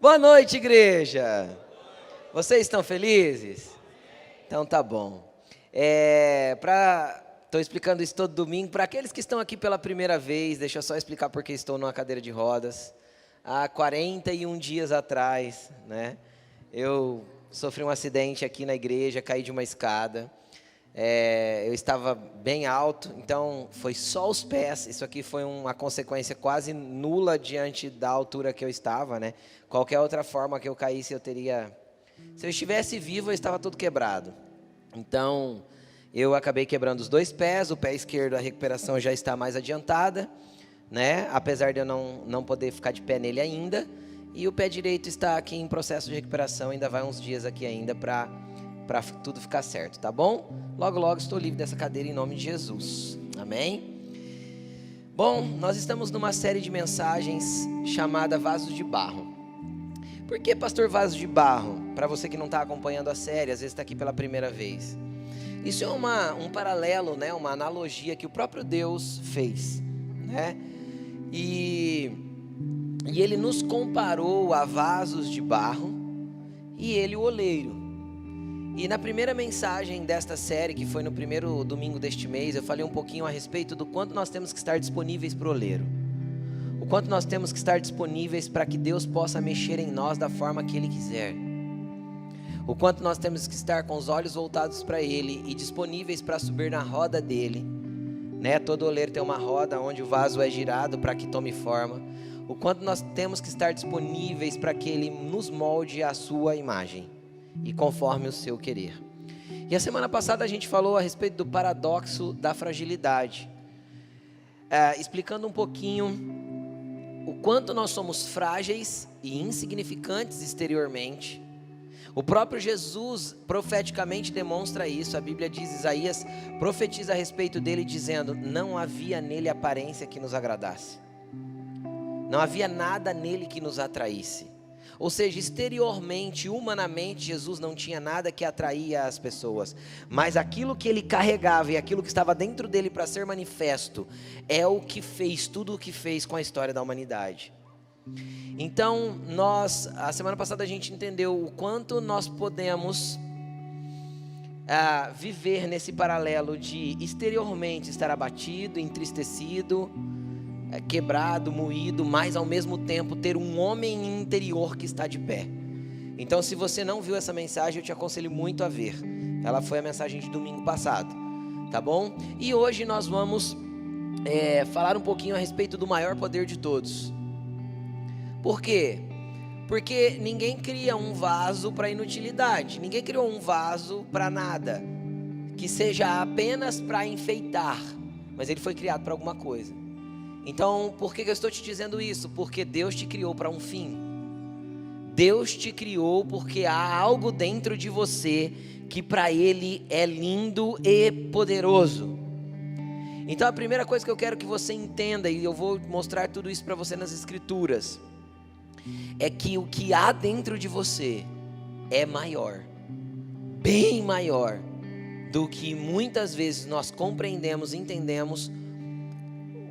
Boa noite, igreja. Vocês estão felizes? Então tá bom. Estou explicando isso todo domingo. Para aqueles que estão aqui pela primeira vez, deixa eu só explicar porque estou numa cadeira de rodas. Há 41 dias atrás, né, eu sofri um acidente aqui na igreja, caí de uma escada. Eu estava bem alto, então foi só os pés. Isso aqui foi uma consequência quase nula diante da altura que eu estava, né? Qualquer outra forma que eu caísse, se eu estivesse vivo, eu estava todo quebrado. Então, eu acabei quebrando os dois pés. O pé esquerdo, a recuperação já está mais adiantada, né? Apesar de eu não poder ficar de pé nele ainda. E o pé direito está aqui em processo de recuperação. Ainda vai uns dias aqui ainda para tudo ficar certo, tá bom? Logo, logo estou livre dessa cadeira em nome de Jesus. Amém? Bom, nós estamos numa série de mensagens chamada Vasos de Barro. Por que, pastor, vaso de barro? Para você que não está acompanhando a série, às vezes está aqui pela primeira vez. Isso é um paralelo, né? Uma analogia que o próprio Deus fez, né? E Ele nos comparou a vasos de barro e Ele o oleiro. E na primeira mensagem desta série, que foi no primeiro domingo deste mês, eu falei um pouquinho a respeito do quanto nós temos que estar disponíveis para o oleiro. O quanto nós temos que estar disponíveis para que Deus possa mexer em nós da forma que Ele quiser. O quanto nós temos que estar com os olhos voltados para Ele e disponíveis para subir na roda dEle, né? Todo oleiro tem uma roda onde o vaso é girado para que tome forma. O quanto nós temos que estar disponíveis para que Ele nos molde à sua imagem e conforme o seu querer. E a semana passada a gente falou a respeito do paradoxo da fragilidade, explicando um pouquinho o quanto nós somos frágeis e insignificantes exteriormente. O próprio Jesus profeticamente demonstra isso. A Bíblia diz, Isaías profetiza a respeito dele dizendo: não havia nele aparência que nos agradasse, não havia nada nele que nos atraísse. Ou seja, exteriormente, humanamente, Jesus não tinha nada que atraía as pessoas. Mas aquilo que ele carregava e aquilo que estava dentro dele para ser manifesto é o que fez, tudo o que fez com a história da humanidade. Então, a semana passada a gente entendeu o quanto nós podemos viver nesse paralelo de exteriormente estar abatido, entristecido, quebrado, moído, mas ao mesmo tempo ter um homem interior que está de pé. Então, se você não viu essa mensagem, eu te aconselho muito a ver. Ela foi a mensagem de domingo passado, tá bom? E hoje nós vamos falar um pouquinho a respeito do maior poder de todos. Por quê? Porque ninguém cria um vaso para inutilidade. Ninguém criou um vaso para nada que seja apenas para enfeitar, mas ele foi criado para alguma coisa. Então, por que eu estou te dizendo isso? Porque Deus te criou para um fim. Deus te criou porque há algo dentro de você que para Ele é lindo e poderoso. Então, a primeira coisa que eu quero que você entenda, e eu vou mostrar tudo isso para você nas Escrituras, é que o que há dentro de você é maior, bem maior do que muitas vezes nós compreendemos, entendemos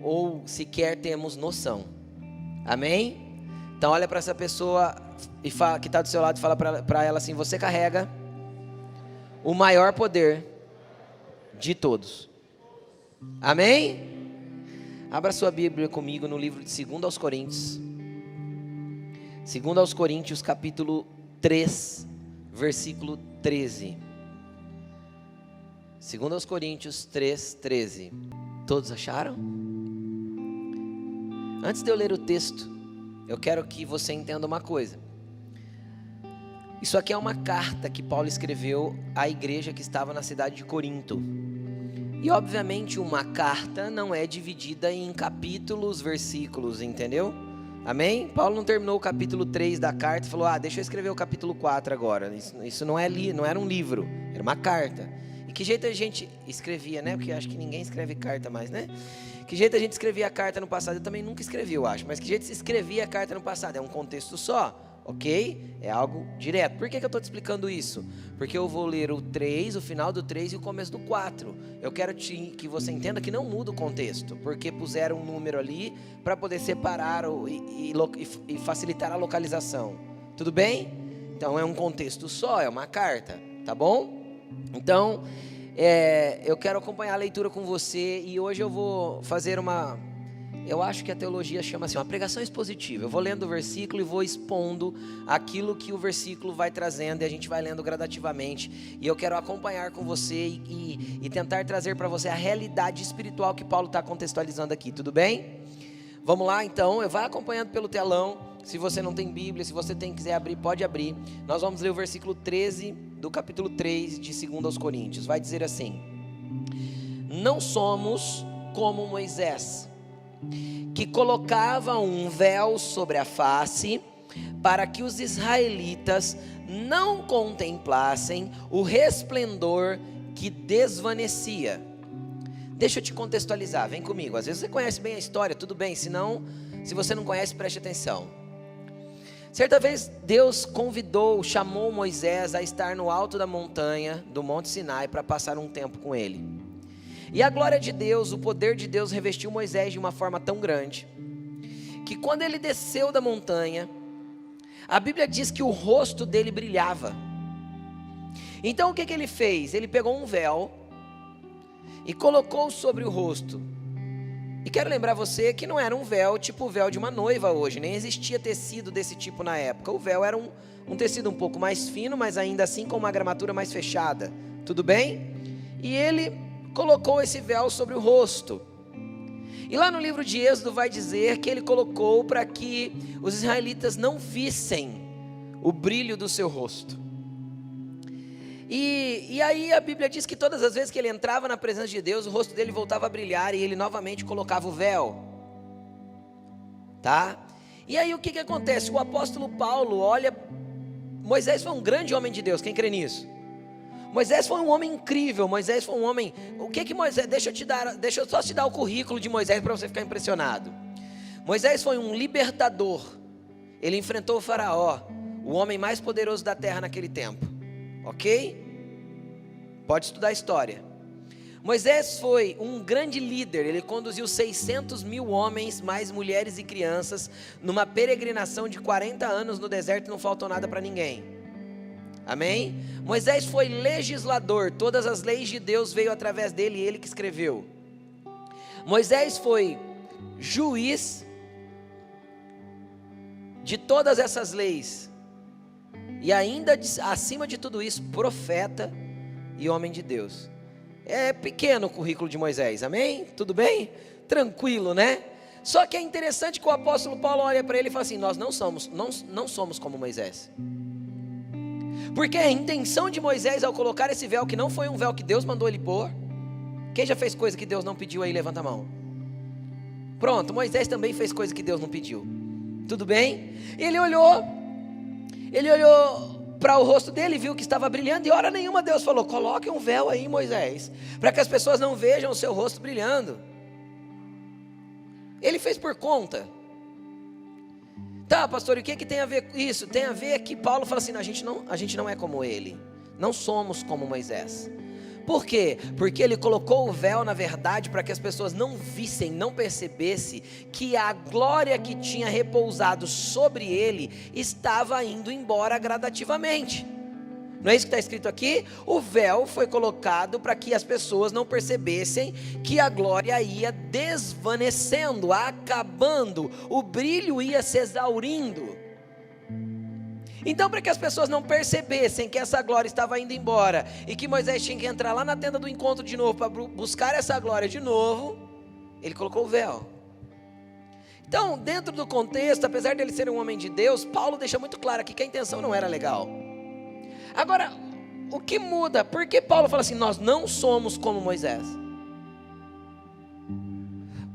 ou sequer temos noção. Amém? Então olha para essa pessoa que está do seu lado e fala para ela assim: você carrega o maior poder de todos. Amém? Abra sua Bíblia comigo no livro de 2 aos Coríntios. 2 aos Coríntios, capítulo 3, versículo 13. 2 aos Coríntios 3, 13. Todos acharam? Antes de eu ler o texto, eu quero que você entenda uma coisa. Isso aqui é uma carta que Paulo escreveu à igreja que estava na cidade de Corinto. E obviamente uma carta não é dividida em capítulos, versículos, entendeu? Amém? Paulo não terminou o capítulo 3 da carta e falou: deixa eu escrever o capítulo 4 agora. Isso não era um livro, era uma carta. E que jeito a gente escrevia, né? Porque acho que ninguém escreve carta mais, né? Que jeito a gente escrevia a carta no passado? Eu também nunca escrevi, eu acho. Mas que jeito se escrevia a carta no passado? É um contexto só, ok? É algo direto. Por que eu estou te explicando isso? Porque eu vou ler o 3, o final do 3 e o começo do 4. Eu quero que você entenda que não muda o contexto, porque puseram um número ali para poder separar e facilitar a localização. Tudo bem? Então é um contexto só, é uma carta, tá bom? Então, eu quero acompanhar a leitura com você e hoje eu vou fazer eu acho que a teologia chama assim, uma pregação expositiva. Eu vou lendo o versículo e vou expondo aquilo que o versículo vai trazendo e a gente vai lendo gradativamente. E eu quero acompanhar com você e tentar trazer para você a realidade espiritual que Paulo está contextualizando aqui, tudo bem? Vamos lá então, vai acompanhando pelo telão. Se você não tem Bíblia, se você quiser abrir, pode abrir. Nós vamos ler o versículo 13 do capítulo 3 de 2 aos Coríntios. Vai dizer assim: não somos como Moisés, que colocava um véu sobre a face, para que os israelitas não contemplassem o resplendor que desvanecia. Deixa eu te contextualizar, vem comigo. Às vezes você conhece bem a história, tudo bem, se você não conhece, preste atenção. Certa vez Deus chamou Moisés a estar no alto da montanha, do Monte Sinai, para passar um tempo com ele. E a glória de Deus, o poder de Deus revestiu Moisés de uma forma tão grande, que quando ele desceu da montanha, a Bíblia diz que o rosto dele brilhava. Então o que ele fez? Ele pegou um véu e colocou sobre o rosto. E quero lembrar você que não era um véu tipo o véu de uma noiva hoje, nem existia tecido desse tipo na época. O véu era um tecido um pouco mais fino, mas ainda assim com uma gramatura mais fechada, tudo bem? E ele colocou esse véu sobre o rosto. E lá no livro de Êxodo vai dizer que ele colocou para que os israelitas não vissem o brilho do seu rosto. E aí a Bíblia diz que todas as vezes que ele entrava na presença de Deus, o rosto dele voltava a brilhar e ele novamente colocava o véu. Tá? E aí o que acontece? O apóstolo Paulo olha, Moisés foi um grande homem de Deus, quem crê nisso? Moisés foi um homem incrível, Moisés foi um homem, Moisés, deixa eu só te dar o currículo de Moisés para você ficar impressionado. Moisés foi um libertador, ele enfrentou o faraó, o homem mais poderoso da terra naquele tempo, ok? Pode estudar a história. Moisés foi um grande líder, ele conduziu 600 mil homens, mais mulheres e crianças, numa peregrinação de 40 anos no deserto e não faltou nada para ninguém. Amém? Moisés foi legislador, todas as leis de Deus veio através dele, ele que escreveu. Moisés foi juiz de todas essas leis, e ainda acima de tudo isso, profeta e homem de Deus. É pequeno o currículo de Moisés, amém? Tudo bem? Tranquilo, né? Só que é interessante que o apóstolo Paulo olha para ele e fala assim: nós não somos como Moisés. Porque a intenção de Moisés ao colocar esse véu, que não foi um véu que Deus mandou ele pôr. Quem já fez coisa que Deus não pediu aí, levanta a mão. Pronto, Moisés também fez coisa que Deus não pediu. Tudo bem? Ele olhou para o rosto dele, viu que estava brilhando, e hora nenhuma Deus falou: coloque um véu aí, Moisés, para que as pessoas não vejam o seu rosto brilhando. Ele fez por conta. Tá, pastor, e o que tem a ver com isso? Tem a ver que Paulo fala assim: a gente não é como ele, não somos como Moisés. Por quê? Porque ele colocou o véu, na verdade, para que as pessoas não vissem, não percebessem que a glória que tinha repousado sobre ele estava indo embora gradativamente. Não é isso que está escrito aqui? O véu foi colocado para que as pessoas não percebessem que a glória ia desvanecendo, acabando, o brilho ia se exaurindo. Então, para que as pessoas não percebessem que essa glória estava indo embora e que Moisés tinha que entrar lá na tenda do encontro de novo para buscar essa glória de novo, ele colocou o véu. Então, dentro do contexto, apesar de ele ser um homem de Deus, Paulo deixa muito claro aqui que a intenção não era legal. Agora, o que muda? Por que Paulo fala assim: nós não somos como Moisés?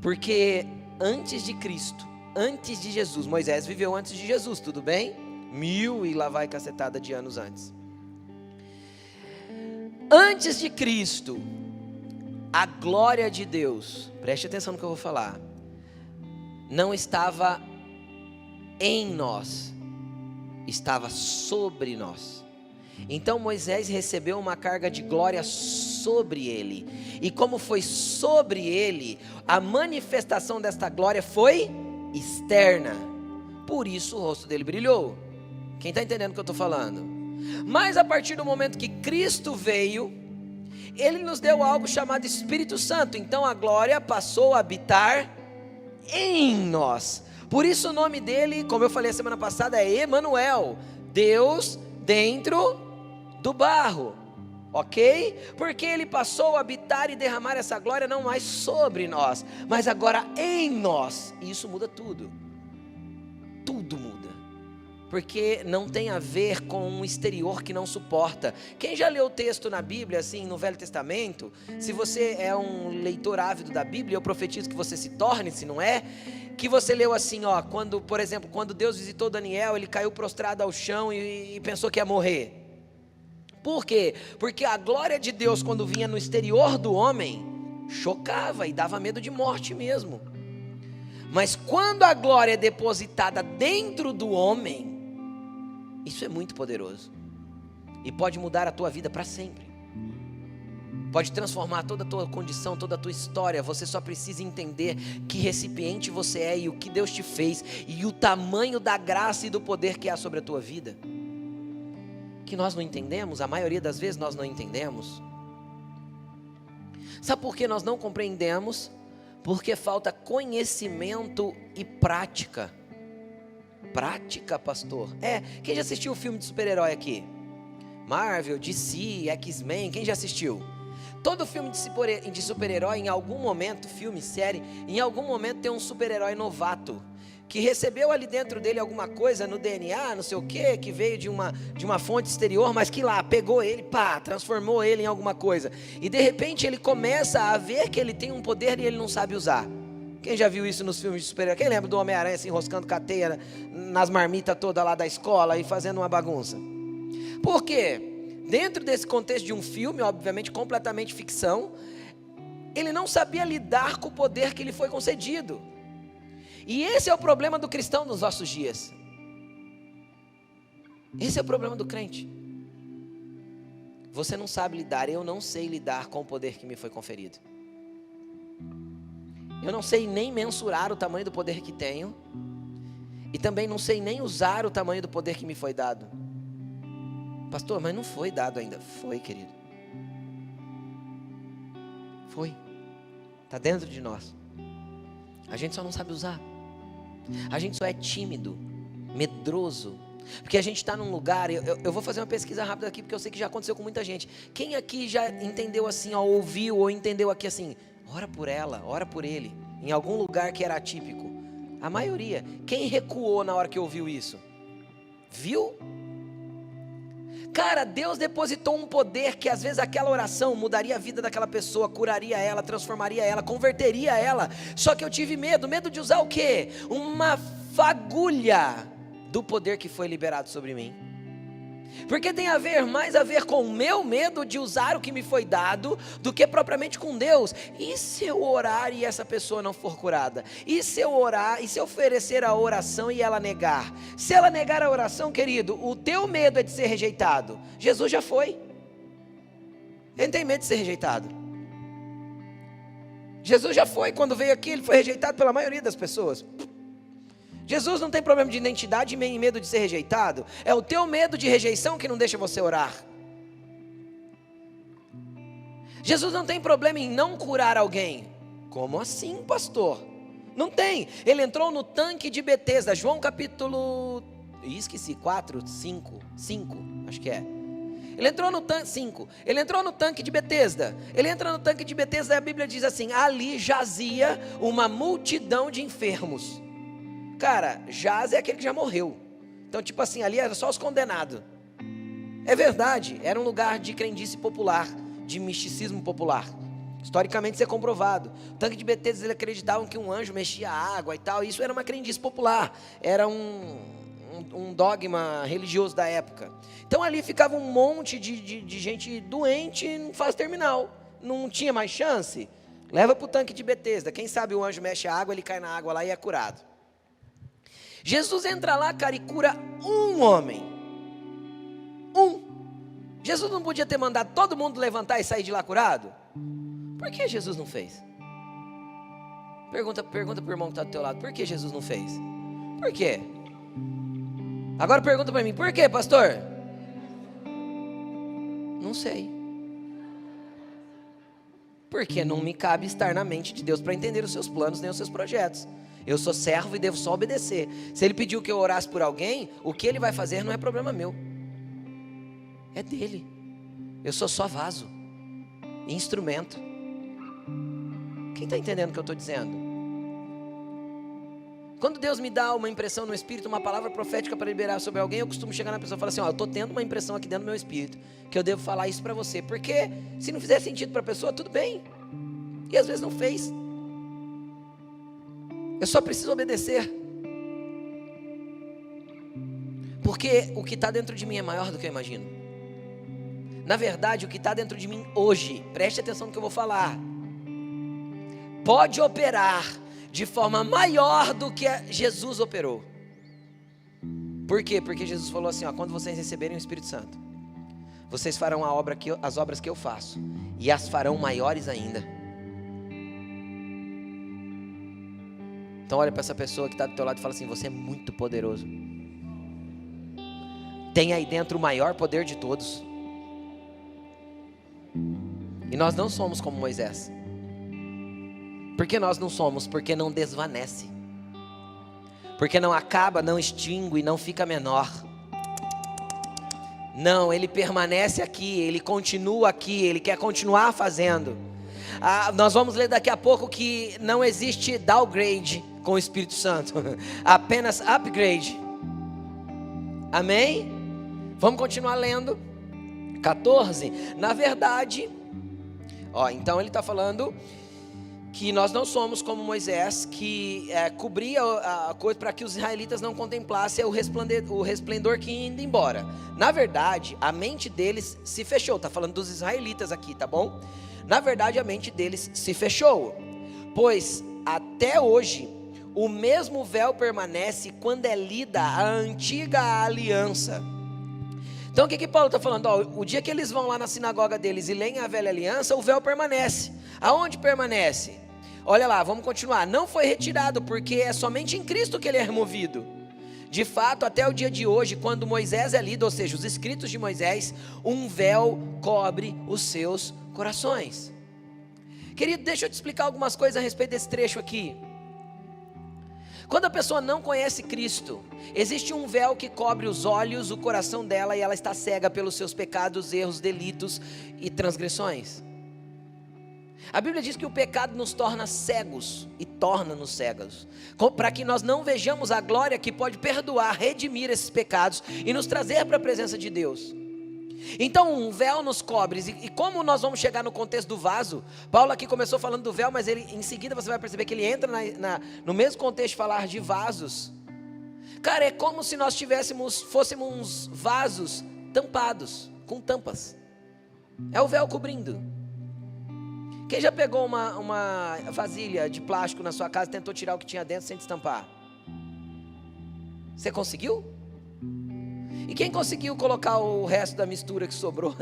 Porque antes de Cristo, antes de Jesus, Moisés viveu antes de Jesus, tudo bem? 1000 e lá vai cacetada de anos antes. Antes de Cristo, a glória de Deus, preste atenção no que eu vou falar, não estava em nós, estava sobre nós. Então Moisés recebeu uma carga de glória sobre ele, e como foi sobre ele, a manifestação desta glória foi externa, por isso o rosto dele brilhou. Quem está entendendo o que eu estou falando? Mas a partir do momento que Cristo veio, Ele nos deu algo chamado Espírito Santo. Então a glória passou a habitar em nós. Por isso o nome dele, como eu falei a semana passada, é Emanuel, Deus dentro do barro, ok? Porque ele passou a habitar e derramar essa glória não mais sobre nós, mas agora em nós. E isso muda tudo. Tudo muda. Porque não tem a ver com um exterior que não suporta. Quem já leu o texto na Bíblia, assim, no Velho Testamento, se você é um leitor ávido da Bíblia, eu profetizo que você se torne, se não é, que você leu assim, ó, quando, por exemplo, quando Deus visitou Daniel, ele caiu prostrado ao chão e pensou que ia morrer. Por quê? Porque a glória de Deus, quando vinha no exterior do homem, chocava e dava medo de morte mesmo. Mas quando a glória é depositada dentro do homem, isso é muito poderoso e pode mudar a tua vida para sempre, pode transformar toda a tua condição, toda a tua história. Você só precisa entender que recipiente você é e o que Deus te fez e o tamanho da graça e do poder que há sobre a tua vida, que nós não entendemos, a maioria das vezes nós não entendemos. Sabe por que nós não compreendemos? Porque falta conhecimento e prática. Prática, pastor? Quem já assistiu o filme de super-herói aqui? Marvel, DC, X-Men, quem já assistiu? Todo filme de super-herói, em algum momento, filme, série, em algum momento tem um super-herói novato, que recebeu ali dentro dele alguma coisa no DNA, não sei o que veio de uma fonte exterior, mas que lá, pegou ele, transformou ele em alguma coisa. E de repente ele começa a ver que ele tem um poder e ele não sabe usar. Quem já viu isso nos filmes de super-herói? Quem lembra do Homem-Aranha se enroscando com a teia nas marmitas todas lá da escola e fazendo uma bagunça? Por quê? Dentro desse contexto de um filme, obviamente completamente ficção, ele não sabia lidar com o poder que lhe foi concedido. E esse é o problema do cristão nos nossos dias. Esse é o problema do crente. Você não sabe lidar, eu não sei lidar com o poder que me foi conferido. Eu não sei nem mensurar o tamanho do poder que tenho. E também não sei nem usar o tamanho do poder que me foi dado. Pastor, mas não foi dado ainda. Foi, querido. Foi. Está dentro de nós. A gente só não sabe usar. A gente só é tímido, medroso. Porque a gente está num lugar, eu vou fazer uma pesquisa rápida aqui, porque eu sei que já aconteceu com muita gente. Quem aqui já entendeu assim, ó, ouviu ou entendeu aqui assim, ora por ela, ora por ele, em algum lugar que era atípico? A maioria. Quem recuou na hora que ouviu isso? Viu? Cara, Deus depositou um poder que às vezes aquela oração mudaria a vida daquela pessoa, curaria ela, transformaria ela, converteria ela. Só que eu tive medo de usar o quê? Uma fagulha do poder que foi liberado sobre mim. Porque tem mais a ver com o meu medo de usar o que me foi dado do que propriamente com Deus. E se eu orar e essa pessoa não for curada? E se eu orar, e se eu oferecer a oração e ela negar? Se ela negar a oração, querido, o teu medo é de ser rejeitado. Jesus já foi. Ele não tem medo de ser rejeitado. Jesus já foi, quando veio aqui ele foi rejeitado pela maioria das pessoas. Jesus não tem problema de identidade nem medo de ser rejeitado. É o teu medo de rejeição que não deixa você orar. Jesus não tem problema em não curar alguém. Como assim, pastor? Não tem. Ele entrou no tanque de Betesda. João capítulo... esqueci, 4, 5, acho que é. Ele entrou no tanque, 5. Ele entrou no tanque de Betesda. Ele entra no tanque de Betesda e a Bíblia diz assim, ali jazia uma multidão de enfermos. Cara, jaz é aquele que já morreu. Então tipo assim, ali era só os condenados. É verdade, era um lugar de crendice popular, de misticismo popular. Historicamente isso é comprovado. O tanque de Betesda, eles acreditavam que um anjo mexia a água e tal. Isso era uma crendice popular. Era um dogma religioso da época. Então ali ficava um monte de gente doente em fase terminal. Não tinha mais chance? Leva para o tanque de Betesda. Quem sabe o anjo mexe a água, ele cai na água lá e é curado. Jesus entra lá, cara, e cura um homem. Jesus não podia ter mandado todo mundo levantar e sair de lá curado? Por que Jesus não fez? Pergunta para o irmão que está do teu lado, por que Jesus não fez? Por quê? Agora pergunta para mim, por quê, pastor? Não sei. Porque não me cabe estar na mente de Deus para entender os seus planos nem os seus projetos. Eu sou servo e devo só obedecer. Se Ele pediu que eu orasse por alguém, o que Ele vai fazer não é problema meu, é dele. Eu sou só vaso, instrumento. Quem está entendendo o que eu estou dizendo? Quando Deus me dá uma impressão no espírito, uma palavra profética para liberar sobre alguém, eu costumo chegar na pessoa e falar assim, eu estou tendo uma impressão aqui dentro do meu espírito, que eu devo falar isso para você, porque se não fizer sentido para a pessoa, tudo bem, e às vezes não fez, eu só preciso obedecer, porque o que está dentro de mim é maior do que eu imagino. Na verdade, o que está dentro de mim hoje, preste atenção no que eu vou falar, pode operar de forma maior do que Jesus operou. Por quê? Porque Jesus falou assim, quando vocês receberem o Espírito Santo, vocês farão as obras que eu faço, e as farão maiores ainda. Então olha para essa pessoa que está do teu lado e fala assim, você é muito poderoso. Tem aí dentro o maior poder de todos. E nós não somos como Moisés. Por que nós não somos? Porque não desvanece. Porque não acaba, não extingue, não fica menor. Não, ele permanece aqui, ele continua aqui, ele quer continuar fazendo. Nós vamos ler daqui a pouco que não existe downgrade com o Espírito Santo, apenas upgrade. Amém? Vamos continuar lendo. 14. Na verdade, então ele está falando que nós não somos como Moisés, que cobria a coisa para que os israelitas não contemplassem o resplendor que ia indo embora. Na verdade, a mente deles se fechou. Está falando dos israelitas aqui, tá bom? Na verdade, a mente deles se fechou, pois até hoje o mesmo véu permanece quando é lida a antiga aliança. Então o que Paulo está falando? O dia que eles vão lá na sinagoga deles e leem a velha aliança, o véu permanece. Aonde permanece? Olha lá, vamos continuar. Não foi retirado, porque é somente em Cristo que ele é removido. De fato, até o dia de hoje, quando Moisés é lido, ou seja, os escritos de Moisés, um véu cobre os seus corações. Querido, deixa eu te explicar algumas coisas a respeito desse trecho aqui. Quando a pessoa não conhece Cristo, existe um véu que cobre os olhos, o coração dela, e ela está cega pelos seus pecados, erros, delitos e transgressões. A Bíblia diz que o pecado nos torna cegos e torna-nos cegos, para que nós não vejamos a glória que pode perdoar, redimir esses pecados e nos trazer para a presença de Deus. Então um véu nos cobre, e como nós vamos chegar no contexto do vaso? Paulo aqui começou falando do véu, mas em seguida você vai perceber que ele entra no mesmo contexto de falar de vasos. Cara, é como se nós fôssemos vasos tampados, com tampas. É o véu cobrindo. Quem já pegou uma vasilha de plástico na sua casa e tentou tirar o que tinha dentro sem destampar? Você conseguiu? E quem conseguiu colocar o resto da mistura que sobrou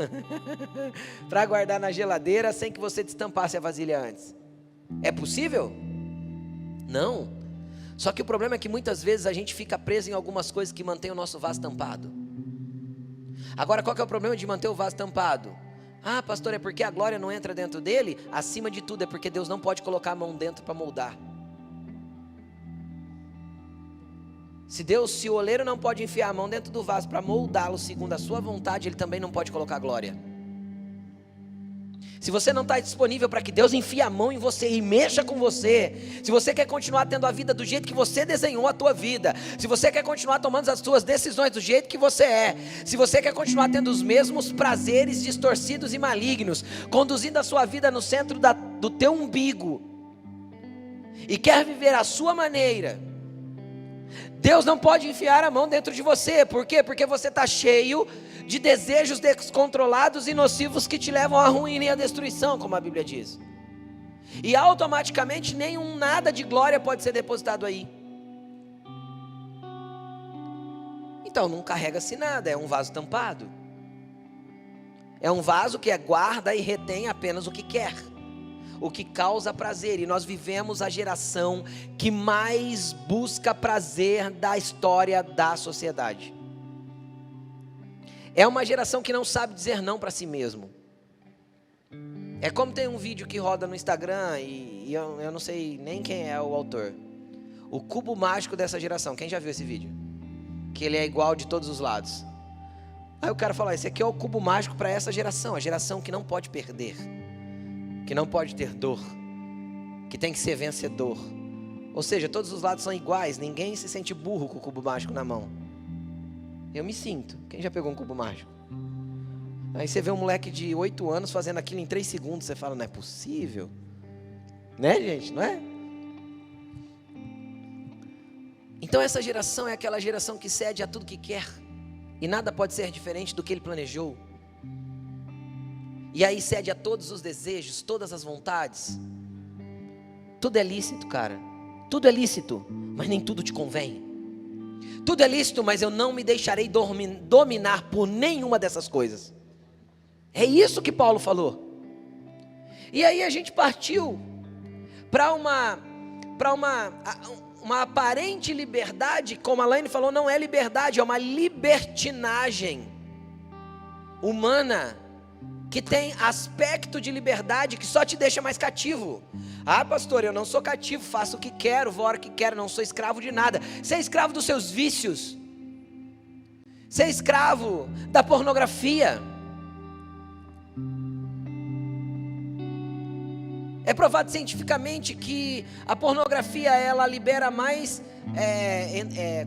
para guardar na geladeira sem que você destampasse a vasilha antes? É possível? Não. Só que o problema é que muitas vezes a gente fica preso em algumas coisas que mantêm o nosso vaso tampado. Agora, qual que é o problema de manter o vaso tampado? Ah, pastor, é porque a glória não entra dentro dele? Acima de tudo, é porque Deus não pode colocar a mão dentro para moldar. Se o oleiro não pode enfiar a mão dentro do vaso para moldá-lo segundo a sua vontade, ele também não pode colocar glória. Se você não está disponível para que Deus enfie a mão em você e mexa com você, se você quer continuar tendo a vida do jeito que você desenhou a tua vida, se você quer continuar tomando as suas decisões do jeito que você é, se você quer continuar tendo os mesmos prazeres distorcidos e malignos, conduzindo a sua vida no centro do teu umbigo, e quer viver a sua maneira, Deus não pode enfiar a mão dentro de você. Por quê? Porque você está cheio de desejos descontrolados e nocivos que te levam à ruína e à destruição, como a Bíblia diz. E automaticamente nada de glória pode ser depositado aí. Então não carrega-se nada, é um vaso tampado. É um vaso que guarda e retém apenas o que quer, o que causa prazer. E nós vivemos a geração que mais busca prazer da história da sociedade. É uma geração que não sabe dizer não para si mesmo. É como tem um vídeo que roda no Instagram e eu não sei nem quem é o autor. O cubo mágico dessa geração. Quem já viu esse vídeo? Que ele é igual de todos os lados. Aí o cara fala, esse aqui é o cubo mágico para essa geração. A geração que não pode perder. Que não pode ter dor. Que tem que ser vencedor. Ou seja, todos os lados são iguais. Ninguém se sente burro com o cubo mágico na mão. Eu me sinto. Quem já pegou um cubo mágico? Aí você vê um moleque de 8 anos fazendo aquilo em 3 segundos. Você fala, não é possível. Né, gente? Não é? Então essa geração é aquela geração que cede a tudo que quer. E nada pode ser diferente do que ele planejou. E aí cede a todos os desejos, todas as vontades. Tudo é lícito, cara. Tudo é lícito, mas nem tudo te convém. Tudo é lícito, mas eu não me deixarei dominar por nenhuma dessas coisas. É isso que Paulo falou. E aí a gente partiu para uma aparente liberdade, como a Laine falou, não é liberdade, é uma libertinagem humana, que tem aspecto de liberdade que só te deixa mais cativo. Ah, pastor, eu não sou cativo, faço o que quero, vou a hora que quero, não sou escravo de nada. Você é escravo dos seus vícios. Você é escravo da pornografia. É provado cientificamente que a pornografia, ela libera mais,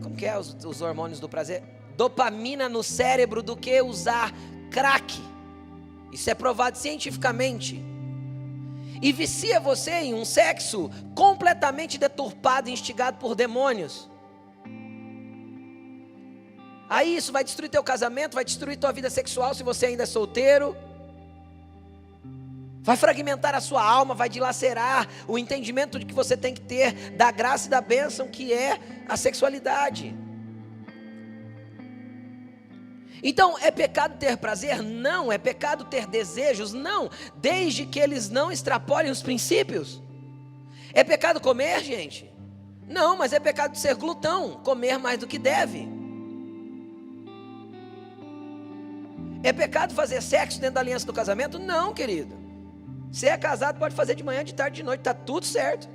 como que é os hormônios do prazer? Dopamina no cérebro do que usar crack. Isso é provado cientificamente. E vicia você em um sexo completamente deturpado e instigado por demônios. Aí isso vai destruir teu casamento, vai destruir tua vida sexual se você ainda é solteiro. Vai fragmentar a sua alma, vai dilacerar o entendimento de que você tem que ter da graça e da bênção que é a sexualidade. Então, é pecado ter prazer? Não. É pecado ter desejos? Não. Desde que eles não extrapolem os princípios. É pecado comer, gente? Não, mas é pecado ser glutão, comer mais do que deve. É pecado fazer sexo dentro da aliança do casamento? Não, querido. Se é casado, pode fazer de manhã, de tarde, de noite, está tudo certo.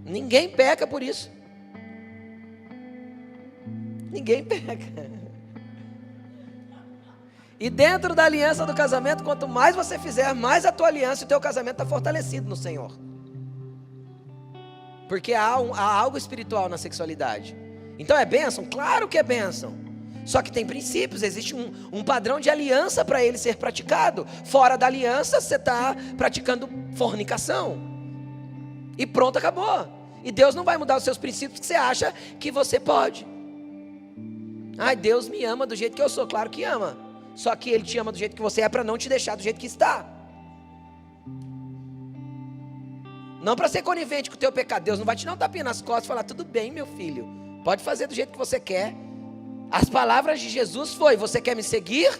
Ninguém peca por isso. Ninguém peca. E dentro da aliança do casamento, quanto mais você fizer, mais a tua aliança e o teu casamento está fortalecido no Senhor. Porque há algo espiritual na sexualidade. Então é bênção? Claro que é bênção. Só que tem princípios, existe um padrão de aliança para ele ser praticado. Fora da aliança, você está praticando fornicação. E pronto, acabou. E Deus não vai mudar os seus princípios porque você acha que você pode. Ai, Deus me ama do jeito que eu sou. Claro que ama. Só que Ele te ama do jeito que você é para não te deixar do jeito que está. Não para ser conivente com o teu pecado. Deus não vai te dar um tapinha nas costas e falar, tudo bem, meu filho, pode fazer do jeito que você quer. As palavras de Jesus foi, você quer me seguir?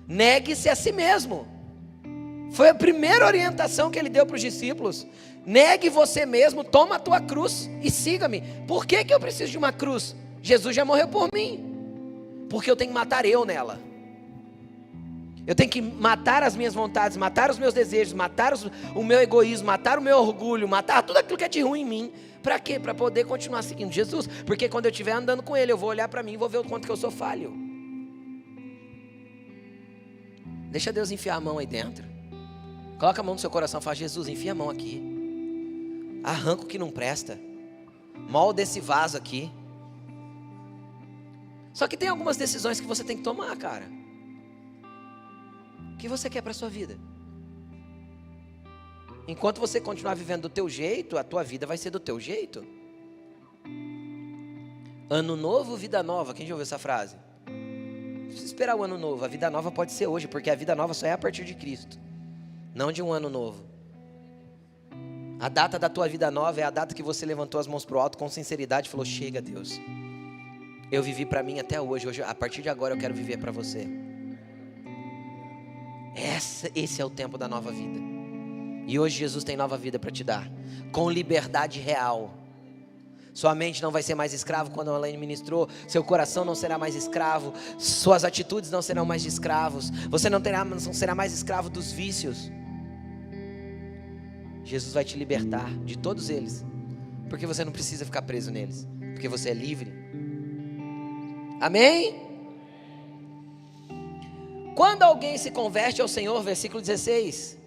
Negue-se a si mesmo. Foi a primeira orientação que Ele deu para os discípulos. Negue você mesmo, toma a tua cruz e siga-me. Por que eu preciso de uma cruz? Jesus já morreu por mim. Porque eu tenho que matar eu nela. Eu tenho que matar as minhas vontades, matar os meus desejos, matar o meu egoísmo, matar o meu orgulho, matar tudo aquilo que é de ruim em mim. Para quê? Para poder continuar seguindo Jesus. Porque quando eu estiver andando com Ele, eu vou olhar para mim e vou ver o quanto que eu sou falho. Deixa Deus enfiar a mão aí dentro. Coloca a mão no seu coração e fala, Jesus, enfia a mão aqui. Arranca o que não presta. Molda esse vaso aqui. Só que tem algumas decisões que você tem que tomar, cara. O que você quer para a sua vida? Enquanto você continuar vivendo do teu jeito, a tua vida vai ser do teu jeito. Ano novo, vida nova. Quem já ouviu essa frase? Não precisa esperar o ano novo. A vida nova pode ser hoje, porque a vida nova só é a partir de Cristo. Não de um ano novo. A data da tua vida nova é a data que você levantou as mãos para o alto com sinceridade e falou, chega, Deus. Eu vivi para mim até hoje, a partir de agora eu quero viver para você. Esse é o tempo da nova vida. E hoje Jesus tem nova vida para te dar, com liberdade real. Sua mente não vai ser mais escravo quando a Elaine ministrou. Seu coração não será mais escravo. Suas atitudes não serão mais de escravos. Você não será mais escravo dos vícios. Jesus vai te libertar de todos eles. Porque você não precisa ficar preso neles. Porque você é livre. Amém? Quando alguém se converte ao Senhor, versículo 16.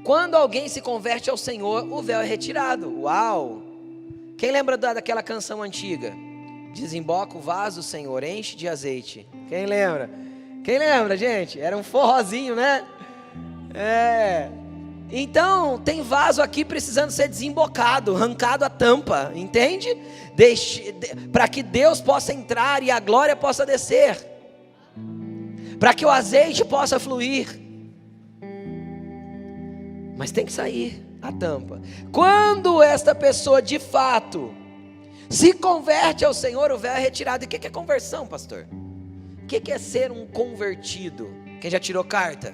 Quando alguém se converte ao Senhor, o véu é retirado. Uau! Quem lembra daquela canção antiga? Desemboca o vaso, Senhor, enche de azeite. Quem lembra? Quem lembra, gente? Era um forrozinho, né? Então, tem vaso aqui precisando ser desembocado, arrancado a tampa, entende? Para que Deus possa entrar e a glória possa descer. Para que o azeite possa fluir. Mas tem que sair a tampa. Quando esta pessoa de fato se converte ao Senhor, o véu é retirado. E o que é conversão, pastor? O que é ser um convertido? Quem já tirou carta?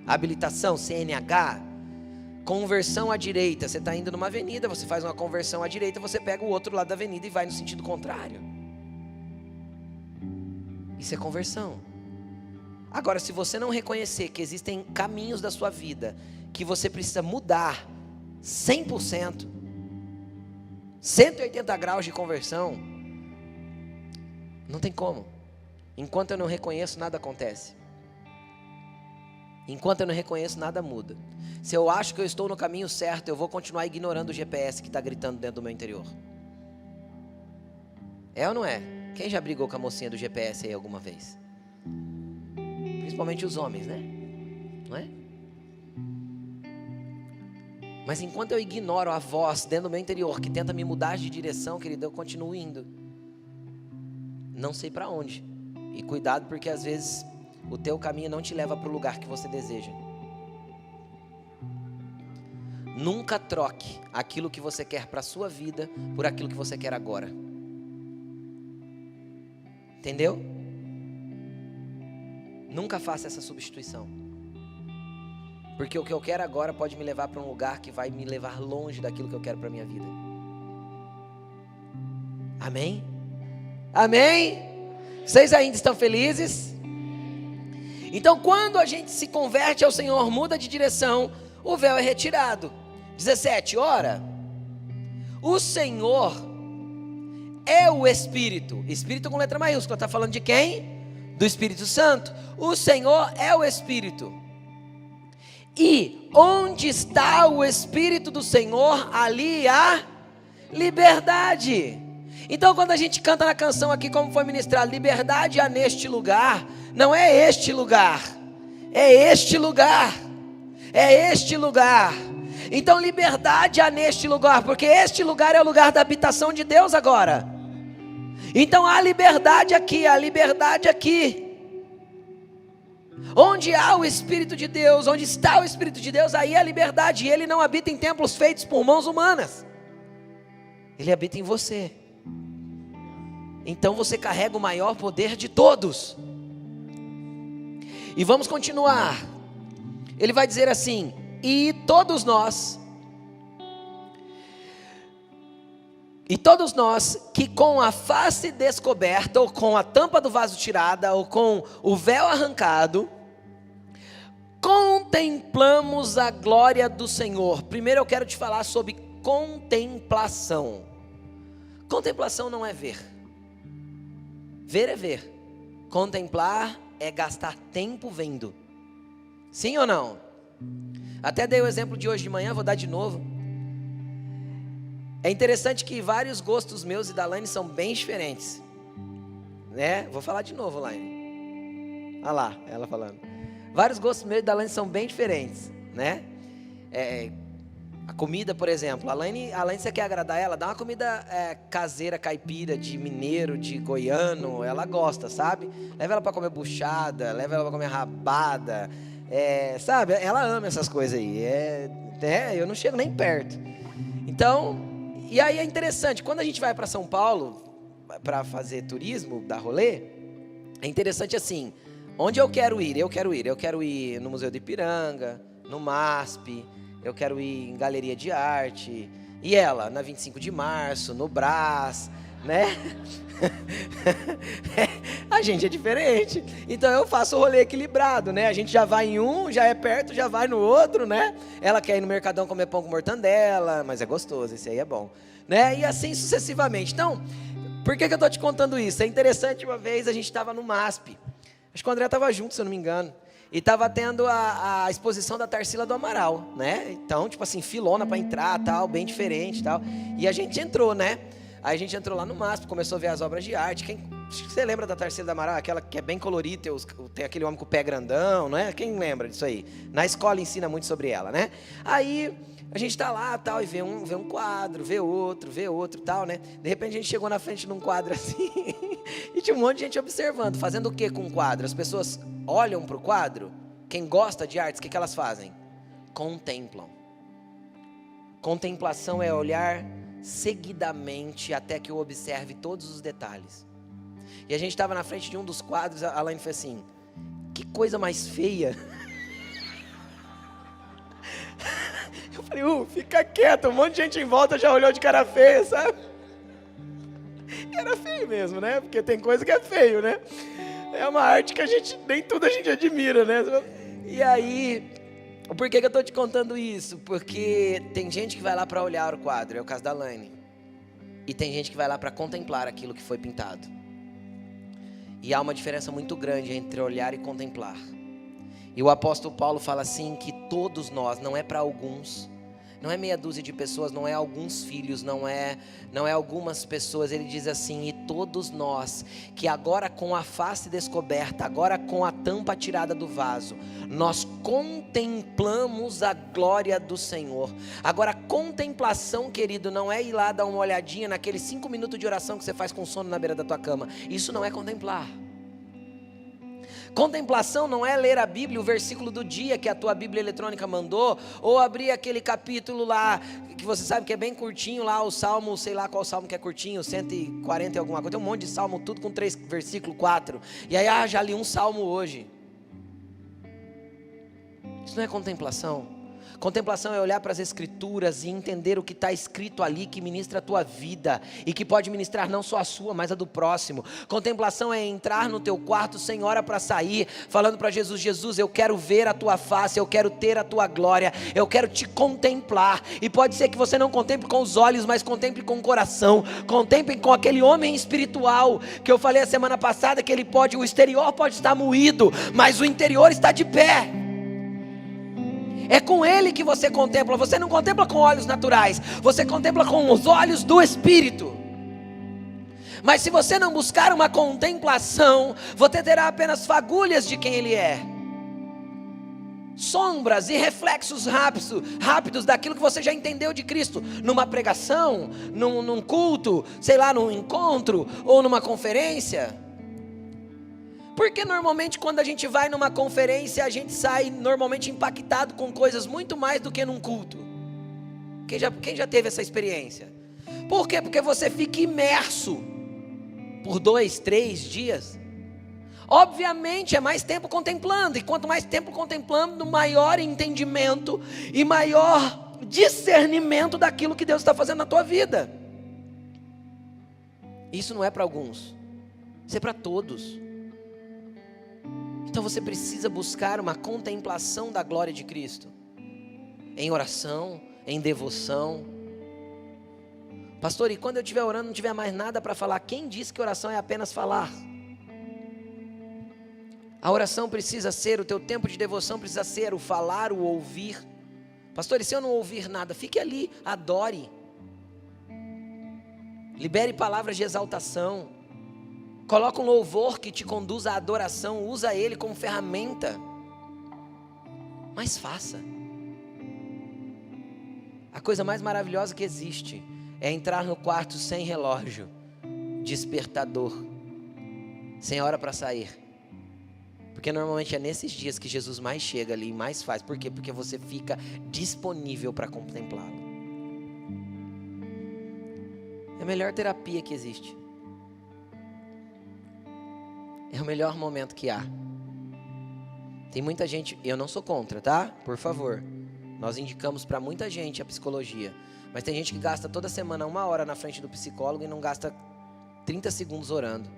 Habilitação, CNH? Conversão à direita. Você está indo numa avenida, você faz uma conversão à direita, você pega o outro lado da avenida e vai no sentido contrário. Isso é conversão. Agora, se você não reconhecer que existem caminhos da sua vida que você precisa mudar 100%, 180 graus de conversão, não tem como. Enquanto eu não reconheço, nada acontece. Enquanto eu não reconheço, nada muda. Se eu acho que eu estou no caminho certo, eu vou continuar ignorando o GPS que está gritando dentro do meu interior. É ou não é? Quem já brigou com a mocinha do GPS aí alguma vez? Principalmente os homens, né? Não é? Mas enquanto eu ignoro a voz dentro do meu interior que tenta me mudar de direção, querido, eu continuo indo. Não sei para onde. E cuidado, porque às vezes o teu caminho não te leva para o lugar que você deseja. Nunca troque aquilo que você quer para a sua vida por aquilo que você quer agora. Entendeu? Nunca faça essa substituição. Porque o que eu quero agora pode me levar para um lugar que vai me levar longe daquilo que eu quero para a minha vida. Amém? Amém? Vocês ainda estão felizes? Então, quando a gente se converte ao Senhor, muda de direção, o véu é retirado. 17, ora, o Senhor é o Espírito. Espírito com letra maiúscula, está falando de quem? Do Espírito Santo. O Senhor é o Espírito. E onde está o Espírito do Senhor, ali há liberdade. Então, quando a gente canta na canção aqui, como foi ministrado, liberdade há neste lugar, não é este lugar, é este lugar, é este lugar. Então, liberdade há neste lugar, porque este lugar é o lugar da habitação de Deus agora. Então, há liberdade aqui, há liberdade aqui. Onde há o Espírito de Deus, onde está o Espírito de Deus, aí é a liberdade. E Ele não habita em templos feitos por mãos humanas. Ele habita em você. Então você carrega o maior poder de todos. E vamos continuar. Ele vai dizer assim: e todos nós que com a face descoberta, ou com a tampa do vaso tirada, ou com o véu arrancado, contemplamos a glória do Senhor. Primeiro eu quero te falar sobre contemplação. Contemplação não é ver. Ver é ver. Contemplar é gastar tempo vendo. Sim ou não? Até dei o exemplo de hoje de manhã, vou dar de novo. É interessante que vários gostos meus e da Laine são bem diferentes, né? Vou falar de novo, Laine. Olha lá, ela falando. Vários gostos meus e da Laine são bem diferentes, né? A comida, por exemplo, a Laine, você quer agradar ela, dá uma comida caseira, caipira, de mineiro, de goiano, ela gosta, sabe? Leva ela para comer buchada, leva ela para comer rabada, sabe? Ela ama essas coisas aí, eu não chego nem perto. Então, e aí é interessante, quando a gente vai para São Paulo, para fazer turismo, dar rolê, é interessante assim, onde eu quero ir? Eu quero ir no Museu do Ipiranga, no MASP, eu quero ir em galeria de arte, E ela, na 25 de março, no Brás, né? A gente é diferente. Então eu faço o rolê equilibrado, né? A gente já vai em um, já é perto, já vai no outro, né? Ela quer ir no Mercadão comer pão com mortandela, mas é gostoso, esse aí é bom, né? E assim sucessivamente. Então, por que eu tô te contando isso? É interessante, uma vez a gente estava no MASP. Acho que o André estava junto, se eu não me engano. E estava tendo a exposição da Tarsila do Amaral, né? Então, tipo assim, filona para entrar, tal, bem diferente, tal. E a gente entrou, né? Aí a gente entrou lá no MASP, começou a ver as obras de arte. Você lembra da Tarsila do Amaral? Aquela que é bem colorida, tem aquele homem com o pé grandão, não é? Quem lembra disso aí? Na escola ensina muito sobre ela, né? Aí a gente tá lá, tal, e vê um quadro, vê outro, tal, né? De repente a gente chegou na frente de um quadro assim, e tinha um monte de gente observando. Fazendo o que com o quadro? As pessoas olham para o quadro. Quem gosta de artes, o que elas fazem? Contemplam. Contemplação é olhar seguidamente até que eu observe todos os detalhes. E a gente estava na frente de um dos quadros, a Laine fez assim: que coisa mais feia. Eu falei, fica quieto, um monte de gente em volta já olhou de cara feia, sabe? E era feio mesmo, né? Porque tem coisa que é feio, né? É uma arte que nem tudo a gente admira, né? E aí, por que eu estou te contando isso? Porque tem gente que vai lá para olhar o quadro, é o caso da Laine. E tem gente que vai lá para contemplar aquilo que foi pintado. E há uma diferença muito grande entre olhar e contemplar. E o apóstolo Paulo fala assim, que todos nós, não é para alguns, não é meia dúzia de pessoas, não é alguns filhos, não é algumas pessoas. Ele diz assim: e todos nós, que agora com a face descoberta, agora com a tampa tirada do vaso, nós contemplamos a glória do Senhor. Agora, contemplação, querido, não é ir lá dar uma olhadinha naqueles 5 minutos de oração que você faz com sono na beira da tua cama. Isso não é contemplar. Contemplação não é ler a Bíblia, o versículo do dia que a tua Bíblia eletrônica mandou, ou abrir aquele capítulo lá, que você sabe que é bem curtinho lá, o Salmo, sei lá qual Salmo que é curtinho, 140 e alguma coisa, tem um monte de Salmo, tudo com 3 versículo 4, e aí, já li um Salmo hoje. Isso não é contemplação. Contemplação é olhar para as Escrituras e entender o que está escrito ali, que ministra a tua vida e que pode ministrar não só a sua, mas a do próximo. Contemplação é entrar no teu quarto sem hora para sair, falando para Jesus: Jesus, eu quero ver a tua face, eu quero ter a tua glória, eu quero te contemplar. E pode ser que você não contemple com os olhos, mas contemple com o coração, contemple com aquele homem espiritual que eu falei a semana passada, que o exterior pode estar moído, mas o interior está de pé. É com ele que você contempla. Você não contempla com olhos naturais, você contempla com os olhos do Espírito. Mas se você não buscar uma contemplação, você terá apenas fagulhas de quem ele é, sombras e reflexos rápidos daquilo que você já entendeu de Cristo, numa pregação, num culto, sei lá, num encontro ou numa conferência. Porque normalmente quando a gente vai numa conferência, a gente sai normalmente impactado com coisas muito mais do que num culto. Quem já teve essa experiência? Por quê? Porque você fica imerso por 2, 3 dias. Obviamente é mais tempo contemplando, e quanto mais tempo contemplando, maior entendimento e maior discernimento daquilo que Deus está fazendo na tua vida. Isso não é para alguns, isso é para todos. Então você precisa buscar uma contemplação da glória de Cristo, em oração, em devoção. Pastor, e quando eu estiver orando não tiver mais nada para falar? Quem disse que oração é apenas falar? A oração precisa ser, o teu tempo de devoção precisa ser o falar, o ouvir. Pastor, e se eu não ouvir nada? Fique ali, adore, libere palavras de exaltação. Coloca um louvor que te conduz à adoração, usa ele como ferramenta. Mas faça. A coisa mais maravilhosa que existe é entrar no quarto sem relógio, despertador, sem hora para sair. Porque normalmente é nesses dias que Jesus mais chega ali e mais faz. Por quê? Porque você fica disponível para contemplá-lo. É a melhor terapia que existe. É o melhor momento que há. Tem muita gente, eu não sou contra, tá? Por favor. Nós indicamos para muita gente a psicologia. Mas tem gente que gasta toda semana 1 hora na frente do psicólogo e não gasta 30 segundos orando.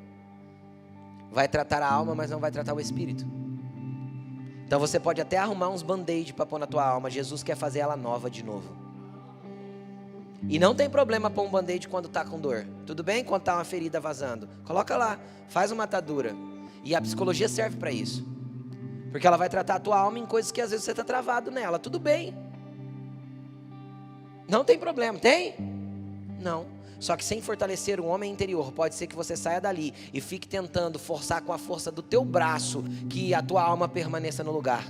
Vai tratar a alma, mas não vai tratar o espírito. Então você pode até arrumar uns band-aid para pôr na tua alma. Jesus quer fazer ela nova de novo. E não tem problema pôr um band-aid quando está com dor. Tudo bem? Quando está uma ferida vazando. Coloca lá, faz uma atadura. E a psicologia serve para isso. Porque ela vai tratar a tua alma em coisas que às vezes você está travado nela. Tudo bem. Não tem problema, tem? Não. Só que sem fortalecer o homem interior, pode ser que você saia dali e fique tentando forçar com a força do teu braço que a tua alma permaneça no lugar.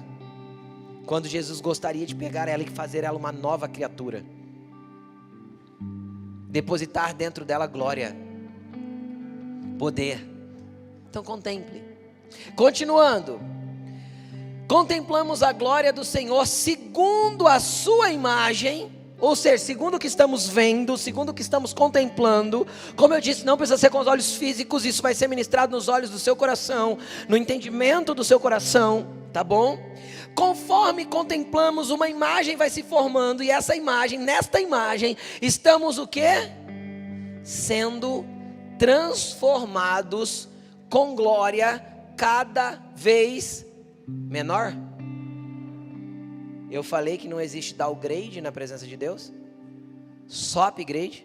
Quando Jesus gostaria de pegar ela e fazer ela uma nova criatura. Depositar dentro dela glória, poder. Então contemple. Continuando. Contemplamos a glória do Senhor segundo a sua imagem. Ou seja, segundo o que estamos vendo, segundo o que estamos contemplando. Como eu disse, não precisa ser com os olhos físicos. Isso vai ser ministrado nos olhos do seu coração, no entendimento do seu coração, tá bom? Conforme contemplamos, uma imagem vai se formando. E essa imagem, nesta imagem, estamos o quê? Sendo transformados com glória cada vez menor. Eu falei que não existe downgrade na presença de Deus, só upgrade.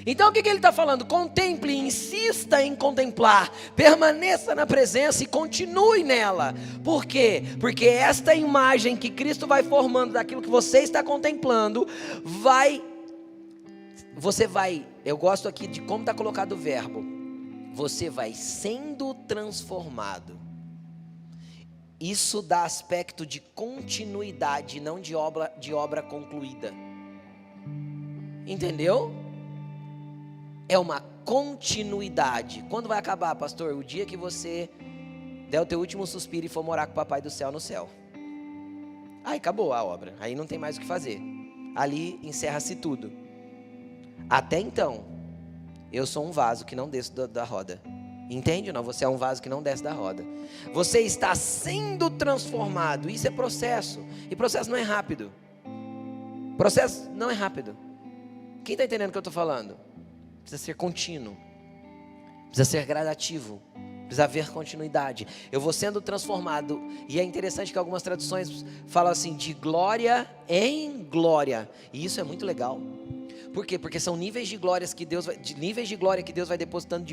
Então o que ele está falando? Contemple, insista em contemplar, permaneça na presença e continue nela. Por quê? Porque esta imagem que Cristo vai formando daquilo que você está contemplando, eu gosto aqui de como está colocado o verbo, você vai sendo transformado. Isso dá aspecto de continuidade, não de obra concluída. Entendeu? É uma continuidade. Quando vai acabar, pastor? O dia que você der o teu último suspiro e for morar com o papai do céu no céu. Aí acabou a obra. Aí não tem mais o que fazer. Ali encerra-se tudo. Até então, eu sou um vaso que não desço da roda. Entende? Não, você é um vaso que não desce da roda. Você está sendo transformado. Isso é processo. E processo não é rápido. Processo não é rápido. Quem está entendendo o que eu estou falando? Precisa ser contínuo. Precisa ser gradativo. Precisa haver continuidade. Eu vou sendo transformado. E é interessante que algumas traduções falam assim, de glória em glória. E isso é muito legal. Por quê? Porque são níveis de glória que Deus vai depositando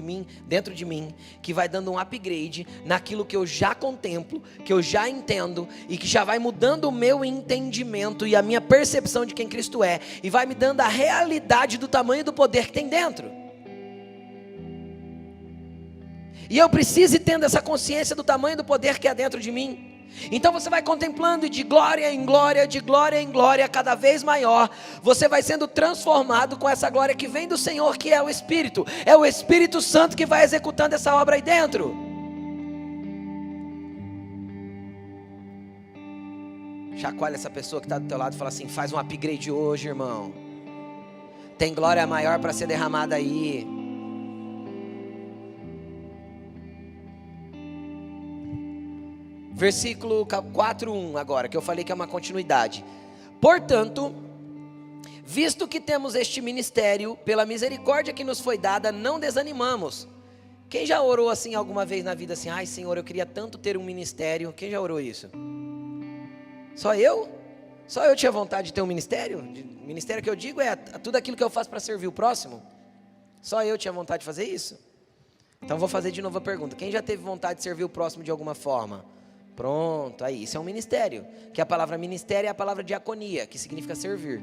dentro de mim, que vai dando um upgrade naquilo que eu já contemplo, que eu já entendo e que já vai mudando o meu entendimento e a minha percepção de quem Cristo é, e vai me dando a realidade do tamanho do poder que tem dentro. E eu preciso ir tendo essa consciência do tamanho do poder que há dentro de mim. Então você vai contemplando e de glória em glória, de glória em glória, cada vez maior, você vai sendo transformado com essa glória que vem do Senhor, que é o Espírito. É o Espírito Santo que vai executando essa obra aí dentro. Chacoalha essa pessoa que está do teu lado e fala assim, faz um upgrade hoje, irmão. Tem glória maior para ser derramada aí. Versículo 4:1 agora, que eu falei que é uma continuidade. Portanto, visto que temos este ministério, pela misericórdia que nos foi dada, não desanimamos. Quem já orou assim alguma vez na vida, assim, ai Senhor, eu queria tanto ter um ministério? Quem já orou isso? Só eu? Só eu tinha vontade de ter um ministério? Ministério que eu digo é tudo aquilo que eu faço para servir o próximo. Só eu tinha vontade de fazer isso? Então vou fazer de novo a pergunta. Quem já teve vontade de servir o próximo de alguma forma? Pronto, aí, isso é um ministério. Que a palavra ministério é a palavra diaconia, que significa servir.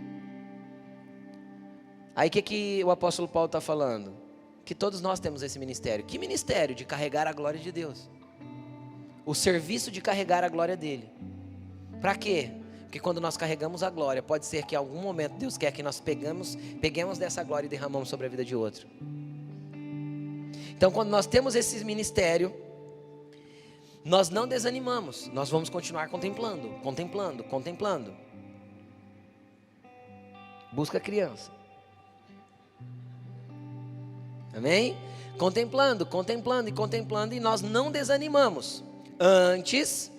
Aí o que o apóstolo Paulo está falando? Que todos nós temos esse ministério. Que ministério? De carregar a glória de Deus. O serviço de carregar a glória dele. Para quê? Porque quando nós carregamos a glória, pode ser que em algum momento Deus quer que nós peguemos dessa glória e derramamos sobre a vida de outro. Então quando nós temos esse ministério, nós não desanimamos, nós vamos continuar contemplando. Busca a criança. Amém? Contemplando, e nós não desanimamos. Antes,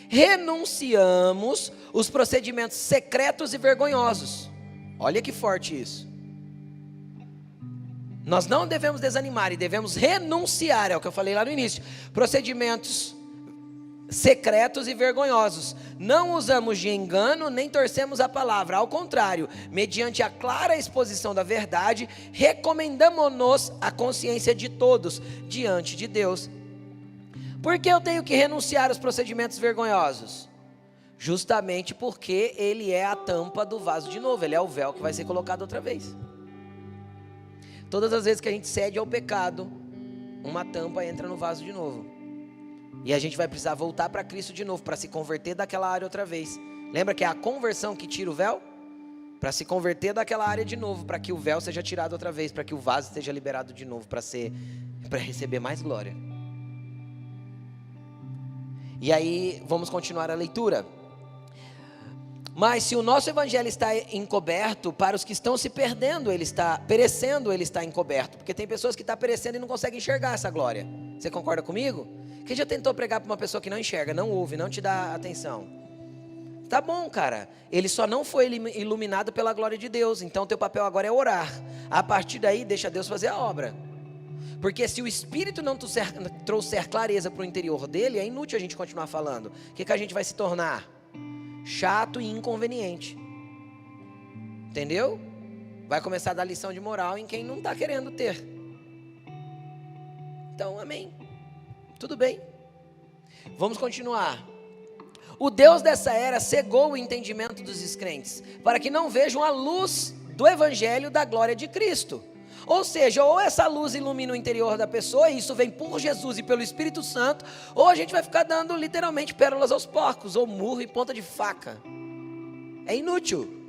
renunciamos os procedimentos secretos e vergonhosos. Olha que forte isso. Nós não devemos desanimar e devemos renunciar, é o que eu falei lá no início, procedimentos secretos e vergonhosos. Não usamos de engano, nem torcemos a palavra. Ao contrário, mediante a clara exposição da verdade, recomendamos-nos a consciência de todos diante de Deus. Por que eu tenho que renunciar aos procedimentos vergonhosos? Justamente porque ele é a tampa do vaso de novo, ele é o véu que vai ser colocado outra vez. Todas as vezes que a gente cede ao pecado, uma tampa entra no vaso de novo. E a gente vai precisar voltar para Cristo de novo, para se converter daquela área outra vez. Lembra que é a conversão que tira o véu? Para se converter daquela área de novo, para que o véu seja tirado outra vez, para que o vaso esteja liberado de novo, para receber mais glória. E aí, vamos continuar a leitura. Mas se o nosso evangelho está encoberto, para os que estão se perdendo, ele está perecendo, ele está encoberto. Porque tem pessoas que estão perecendo e não conseguem enxergar essa glória. Você concorda comigo? Quem já tentou pregar para uma pessoa que não enxerga, não ouve, não te dá atenção? Tá bom, cara. Ele só não foi iluminado pela glória de Deus. Então teu papel agora é orar. A partir daí, deixa Deus fazer a obra. Porque se o Espírito não trouxer clareza para o interior dele, é inútil a gente continuar falando. O que a gente vai se tornar? Chato e inconveniente. Entendeu? Vai começar a dar lição de moral em quem não está querendo ter. Então, amém. Tudo bem. Vamos continuar. O Deus dessa era cegou o entendimento dos descrentes, para que não vejam a luz do Evangelho da glória de Cristo. Ou seja, ou essa luz ilumina o interior da pessoa, e isso vem por Jesus e pelo Espírito Santo, ou a gente vai ficar dando literalmente pérolas aos porcos, ou murro e ponta de faca. É inútil.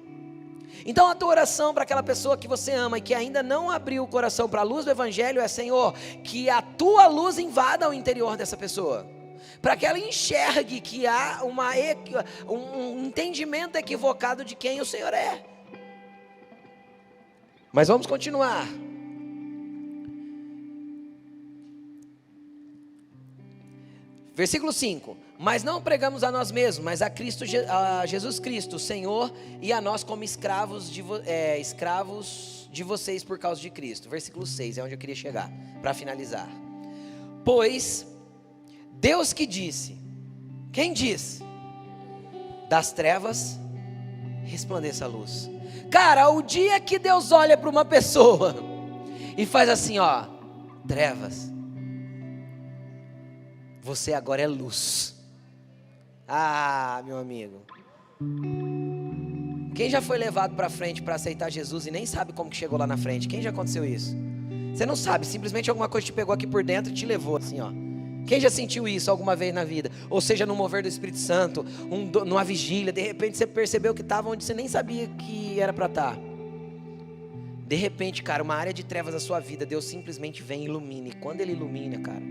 Então a tua oração para aquela pessoa que você ama e que ainda não abriu o coração para a luz do Evangelho é: Senhor, que a tua luz invada o interior dessa pessoa, para que ela enxergue que há um entendimento equivocado de quem o Senhor é. Mas vamos continuar. Versículo 5. Mas não pregamos a nós mesmos, mas a Jesus Cristo, o Senhor, e a nós como escravos de vocês por causa de Cristo. Versículo 6 é onde eu queria chegar, para finalizar. Pois Deus que disse, quem disse? Das trevas resplandeça a luz. Cara, o dia que Deus olha para uma pessoa e faz assim, ó, trevas, você agora é luz. Ah, meu amigo. Quem já foi levado para frente para aceitar Jesus e nem sabe como que chegou lá na frente? Quem já aconteceu isso? Você não sabe, simplesmente alguma coisa te pegou aqui por dentro e te levou assim, ó. Quem já sentiu isso alguma vez na vida? Ou seja, no mover do Espírito Santo, numa vigília, de repente você percebeu que estava onde você nem sabia que era para estar. De repente, cara, uma área de trevas da sua vida, Deus simplesmente vem e ilumina. E quando Ele ilumina, cara,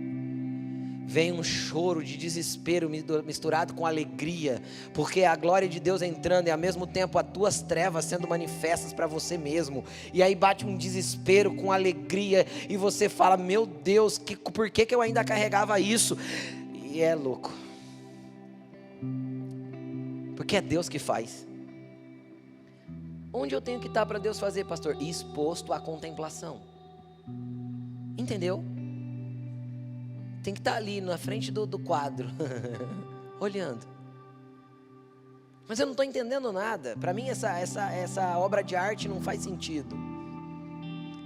vem um choro de desespero misturado com alegria, porque a glória de Deus entrando e ao mesmo tempo as tuas trevas sendo manifestas para você mesmo. E aí bate um desespero com alegria e você fala: meu Deus, por que eu ainda carregava isso? E é louco, porque é Deus que faz. Onde eu tenho que estar para Deus fazer, pastor? Exposto à contemplação. Entendeu? Tem que estar ali na frente do quadro, olhando. Mas eu não estou entendendo nada. Para mim essa obra de arte não faz sentido.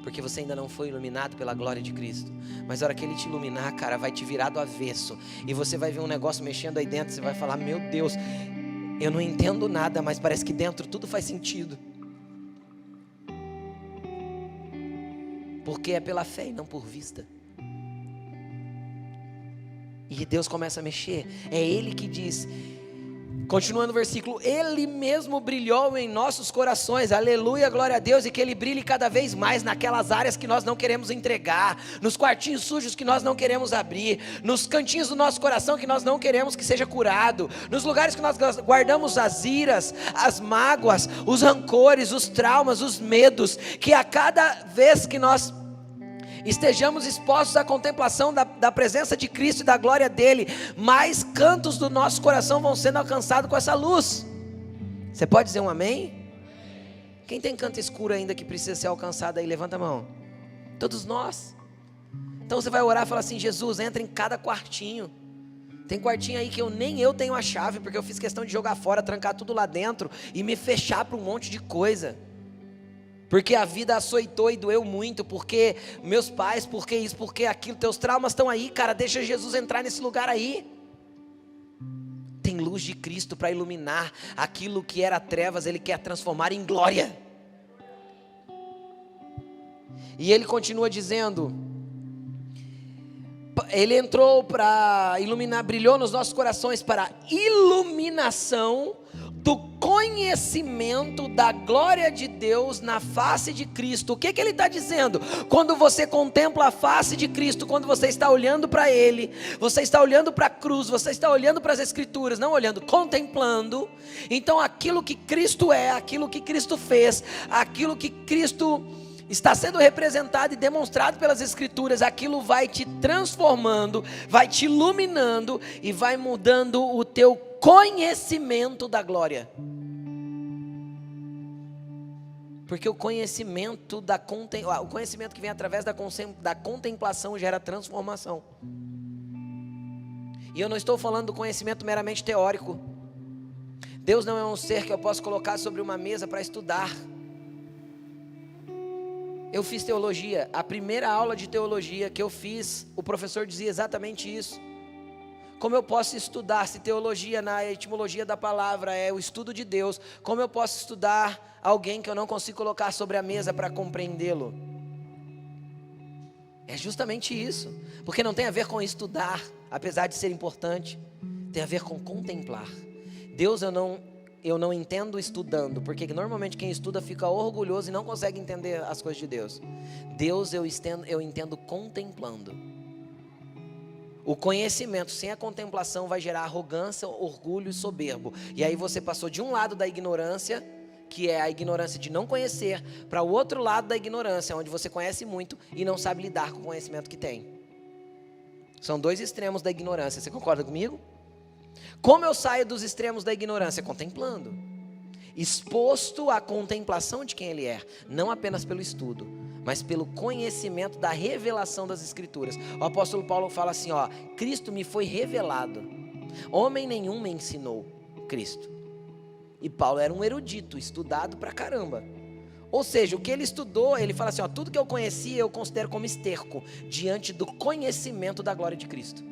Porque você ainda não foi iluminado pela glória de Cristo. Mas a hora que Ele te iluminar, cara, vai te virar do avesso. E você vai ver um negócio mexendo aí dentro. Você vai falar: meu Deus, eu não entendo nada, mas parece que dentro tudo faz sentido. Porque é pela fé e não por vista. E Deus começa a mexer. É Ele que diz, continuando o versículo: Ele mesmo brilhou em nossos corações, aleluia, glória a Deus. E que Ele brilhe cada vez mais naquelas áreas que nós não queremos entregar, nos quartinhos sujos que nós não queremos abrir, nos cantinhos do nosso coração que nós não queremos que seja curado, nos lugares que nós guardamos as iras, as mágoas, os rancores, os traumas, os medos. Que a cada vez que nós estejamos expostos à contemplação da presença de Cristo e da glória dEle, mais cantos do nosso coração vão sendo alcançados com essa luz. Você pode dizer um amém? Quem tem canto escuro ainda que precisa ser alcançado aí, levanta a mão. Todos nós. Então você vai orar e falar assim: Jesus, entra em cada quartinho. Tem quartinho aí que nem eu tenho a chave, porque eu fiz questão de jogar fora, trancar tudo lá dentro e me fechar para um monte de coisa. Porque a vida açoitou e doeu muito, porque meus pais, porque isso, porque aquilo, teus traumas estão aí, cara, deixa Jesus entrar nesse lugar aí. Tem luz de Cristo para iluminar aquilo que era trevas, Ele quer transformar em glória. E Ele continua dizendo, Ele entrou para iluminar, brilhou nos nossos corações para iluminação do conhecimento da glória de Deus na face de Cristo. O que Ele está dizendo? Quando você contempla a face de Cristo, quando você está olhando para Ele, você está olhando para a cruz, você está olhando para as Escrituras, não olhando, contemplando. Então aquilo que Cristo é, aquilo que Cristo fez, aquilo que Cristo está sendo representado e demonstrado pelas Escrituras, aquilo vai te transformando, vai te iluminando e vai mudando o teu conhecimento da glória. Porque o conhecimento o conhecimento que vem através da contemplação gera transformação. E eu não estou falando do conhecimento meramente teórico. Deus não é um ser que eu posso colocar sobre uma mesa para estudar. Eu fiz teologia, a primeira aula de teologia que eu fiz, o professor dizia exatamente isso. Como eu posso estudar, se teologia na etimologia da palavra é o estudo de Deus, como eu posso estudar alguém que eu não consigo colocar sobre a mesa para compreendê-lo? É justamente isso, porque não tem a ver com estudar, apesar de ser importante, tem a ver com contemplar. Deus eu não entendo estudando, porque normalmente quem estuda fica orgulhoso e não consegue entender as coisas de Deus. Deus eu entendo contemplando. O conhecimento sem a contemplação vai gerar arrogância, orgulho e soberbo. E aí você passou de um lado da ignorância, que é a ignorância de não conhecer, para o outro lado da ignorância, onde você conhece muito e não sabe lidar com o conhecimento que tem. São dois extremos da ignorância, você concorda comigo? Como eu saio dos extremos da ignorância? Contemplando, exposto à contemplação de quem Ele é, não apenas pelo estudo, mas pelo conhecimento da revelação das Escrituras. O apóstolo Paulo fala assim, Cristo me foi revelado, homem nenhum me ensinou Cristo. E Paulo era um erudito, estudado pra caramba. Ou seja, o que ele estudou, ele fala assim, tudo que eu conheci eu considero como esterco, diante do conhecimento da glória de Cristo.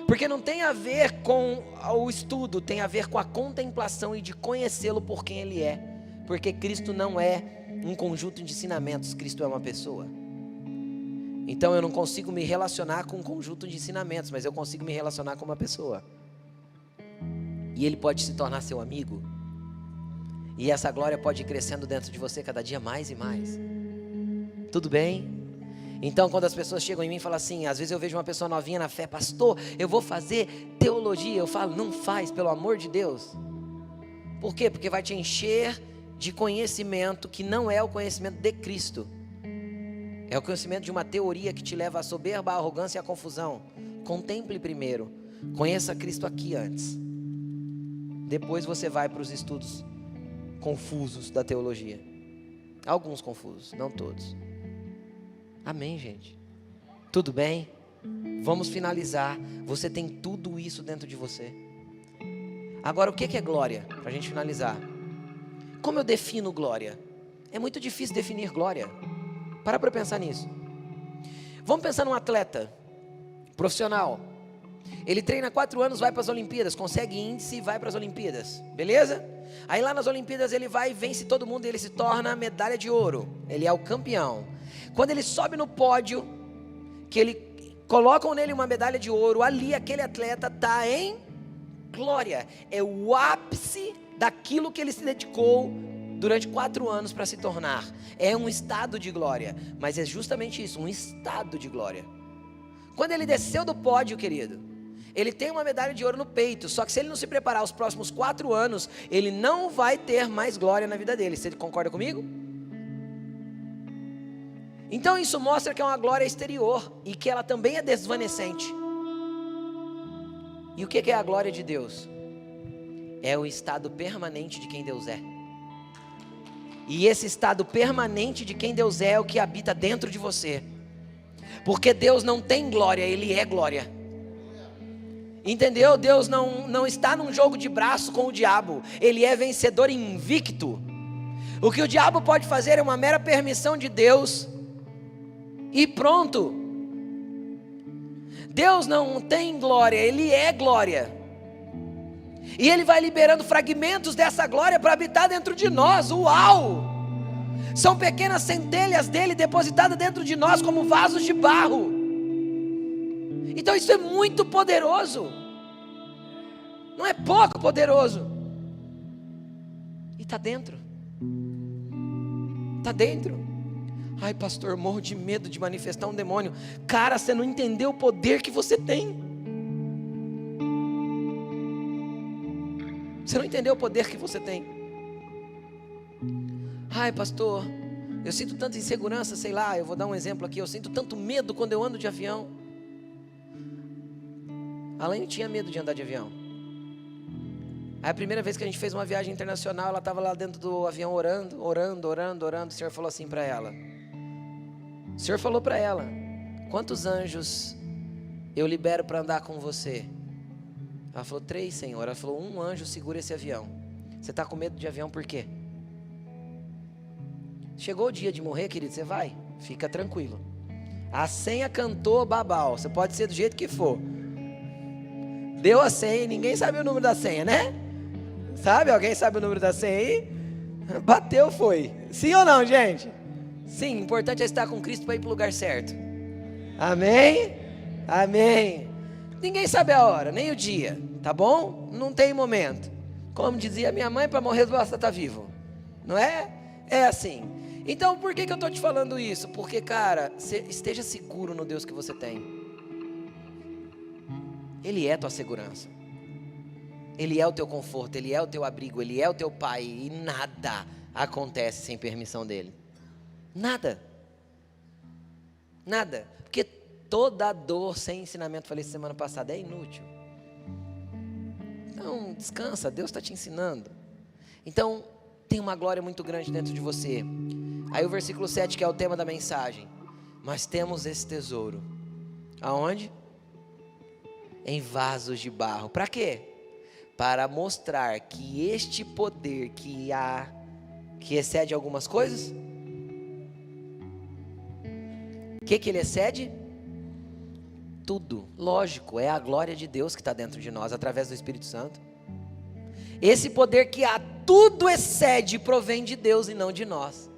Porque não tem a ver com o estudo, tem a ver com a contemplação e de conhecê-lo por quem Ele é. Porque Cristo não é um conjunto de ensinamentos, Cristo é uma pessoa. Então eu não consigo me relacionar com um conjunto de ensinamentos, mas eu consigo me relacionar com uma pessoa. E Ele pode se tornar seu amigo. E essa glória pode ir crescendo dentro de você cada dia mais e mais. Tudo bem? Então quando as pessoas chegam em mim e falam assim, às vezes eu vejo uma pessoa novinha na fé, pastor, eu vou fazer teologia, eu falo, não faz, pelo amor de Deus. Por quê? Porque vai te encher de conhecimento que não é o conhecimento de Cristo. É o conhecimento de uma teoria que te leva à soberba, à arrogância e à confusão. Contemple primeiro, conheça Cristo aqui antes. Depois você vai para os estudos confusos da teologia. Alguns confusos, não todos. Amém, gente? Tudo bem? Vamos finalizar. Você tem tudo isso dentro de você. Agora, o que é glória? Para a gente finalizar. Como eu defino glória? É muito difícil definir glória. Para pensar nisso. Vamos pensar num atleta profissional. Ele treina 4 anos, vai para as Olimpíadas, consegue índice e vai para as Olimpíadas. Beleza? Aí lá nas Olimpíadas ele vai e vence todo mundo e ele se torna medalha de ouro. Ele é o campeão. Quando ele sobe no pódio, que ele colocam nele uma medalha de ouro, ali aquele atleta está em glória. É o ápice daquilo que ele se dedicou durante 4 anos para se tornar. É um estado de glória, mas é justamente isso, um estado de glória. Quando ele desceu do pódio, querido, ele tem uma medalha de ouro no peito, só que se ele não se preparar os próximos 4 anos, ele não vai ter mais glória na vida dele. Você concorda comigo? Então isso mostra que é uma glória exterior e que ela também é desvanecente. E o que é a glória de Deus? É o estado permanente de quem Deus é. E esse estado permanente de quem Deus é o que habita dentro de você. Porque Deus não tem glória, Ele é glória. Entendeu? Deus não está num jogo de braço com o diabo. Ele é vencedor invicto. O que o diabo pode fazer é uma mera permissão de Deus e pronto. Deus não tem glória, Ele é glória. E Ele vai liberando fragmentos dessa glória para habitar dentro de nós. Uau! São pequenas centelhas dele depositadas dentro de nós como vasos de barro. Então isso é muito poderoso. Não é pouco poderoso. E está dentro. Está dentro. Ai, pastor, morro de medo de manifestar um demônio. Cara, você não entendeu o poder que você tem. Você não entendeu o poder que você tem. Ai, pastor, eu sinto tanta insegurança, sei lá, eu vou dar um exemplo aqui. Eu sinto tanto medo quando eu ando de avião. A Laine tinha medo de andar de avião. Aí a primeira vez que a gente fez uma viagem internacional, ela estava lá dentro do avião orando. O Senhor falou assim para ela. O Senhor falou para ela: quantos anjos eu libero para andar com você? Ela falou: 3, Senhor. Ela falou: um anjo segura esse avião. Você está com medo de avião por quê? Chegou o dia de morrer, querido, você vai, fica tranquilo. A senha cantou babau, você pode ser do jeito que for. Deu a senha, ninguém sabe o número da senha, né? Sabe? Alguém sabe o número da senha aí? Bateu, foi. Sim ou não, gente? Sim, o importante é estar com Cristo para ir para o lugar certo. Amém? Amém. Ninguém sabe a hora, nem o dia, tá bom? Não tem momento. Como dizia minha mãe, para morrer basta estar vivo. Não é? É assim. Então, por que eu estou te falando isso? Porque, cara, esteja seguro no Deus que você tem. Ele é a tua segurança. Ele é o teu conforto, Ele é o teu abrigo, Ele é o teu Pai. E nada acontece sem permissão dEle. Nada. Nada. Porque toda dor sem ensinamento, falei semana passada, é inútil. Então, descansa, Deus está te ensinando. Então, tem uma glória muito grande dentro de você. Aí o versículo 7, que é o tema da mensagem. Mas temos esse tesouro. Aonde? Em vasos de barro. Para quê? Para mostrar que este poder que excede algumas coisas. O que ele excede? Tudo. Lógico, é a glória de Deus que está dentro de nós, através do Espírito Santo. Esse poder que a tudo excede provém de Deus e não de nós.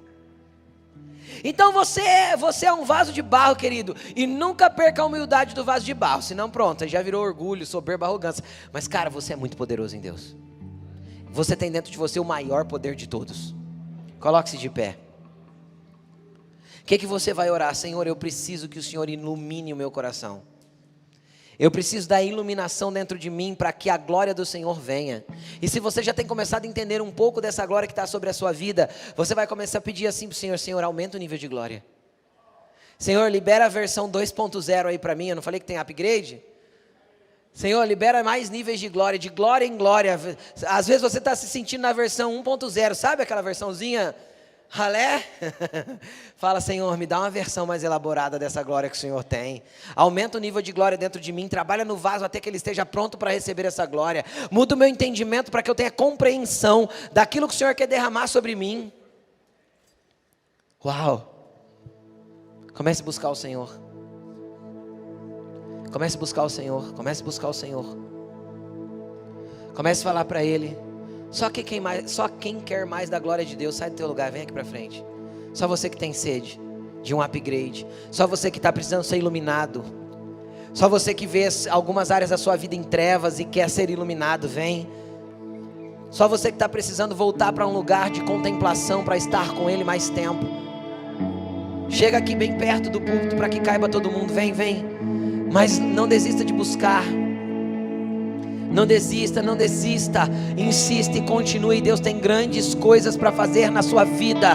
Então você é um vaso de barro, querido, e nunca perca a humildade do vaso de barro, senão pronto, já virou orgulho, soberba, arrogância. Mas cara, você é muito poderoso em Deus. Você tem dentro de você o maior poder de todos. Coloque-se de pé. O que você vai orar? Senhor, eu preciso que o Senhor ilumine o meu coração. Eu preciso da iluminação dentro de mim para que a glória do Senhor venha. E se você já tem começado a entender um pouco dessa glória que está sobre a sua vida, você vai começar a pedir assim para o Senhor: Senhor, aumenta o nível de glória. Senhor, libera a versão 2.0 aí para mim. Eu não falei que tem upgrade? Senhor, libera mais níveis de glória em glória. Às vezes você está se sentindo na versão 1.0, sabe aquela versãozinha ralé? Fala: Senhor, me dá uma versão mais elaborada dessa glória que o Senhor tem. Aumenta o nível de glória dentro de mim. Trabalha no vaso até que ele esteja pronto para receber essa glória. Muda o meu entendimento para que eu tenha compreensão daquilo que o Senhor quer derramar sobre mim. Uau! Comece a buscar o Senhor. Comece a buscar o Senhor. Comece a buscar o Senhor. Comece a falar para Ele. Só quem quer mais da glória de Deus, sai do teu lugar, vem aqui para frente. Só você que tem sede de um upgrade. Só você que está precisando ser iluminado. Só você que vê algumas áreas da sua vida em trevas e quer ser iluminado, vem. Só você que está precisando voltar para um lugar de contemplação, para estar com Ele mais tempo. Chega aqui bem perto do púlpito para que caiba todo mundo, vem. Mas não desista de buscar. Não desista, insista e continue. Deus tem grandes coisas para fazer na sua vida.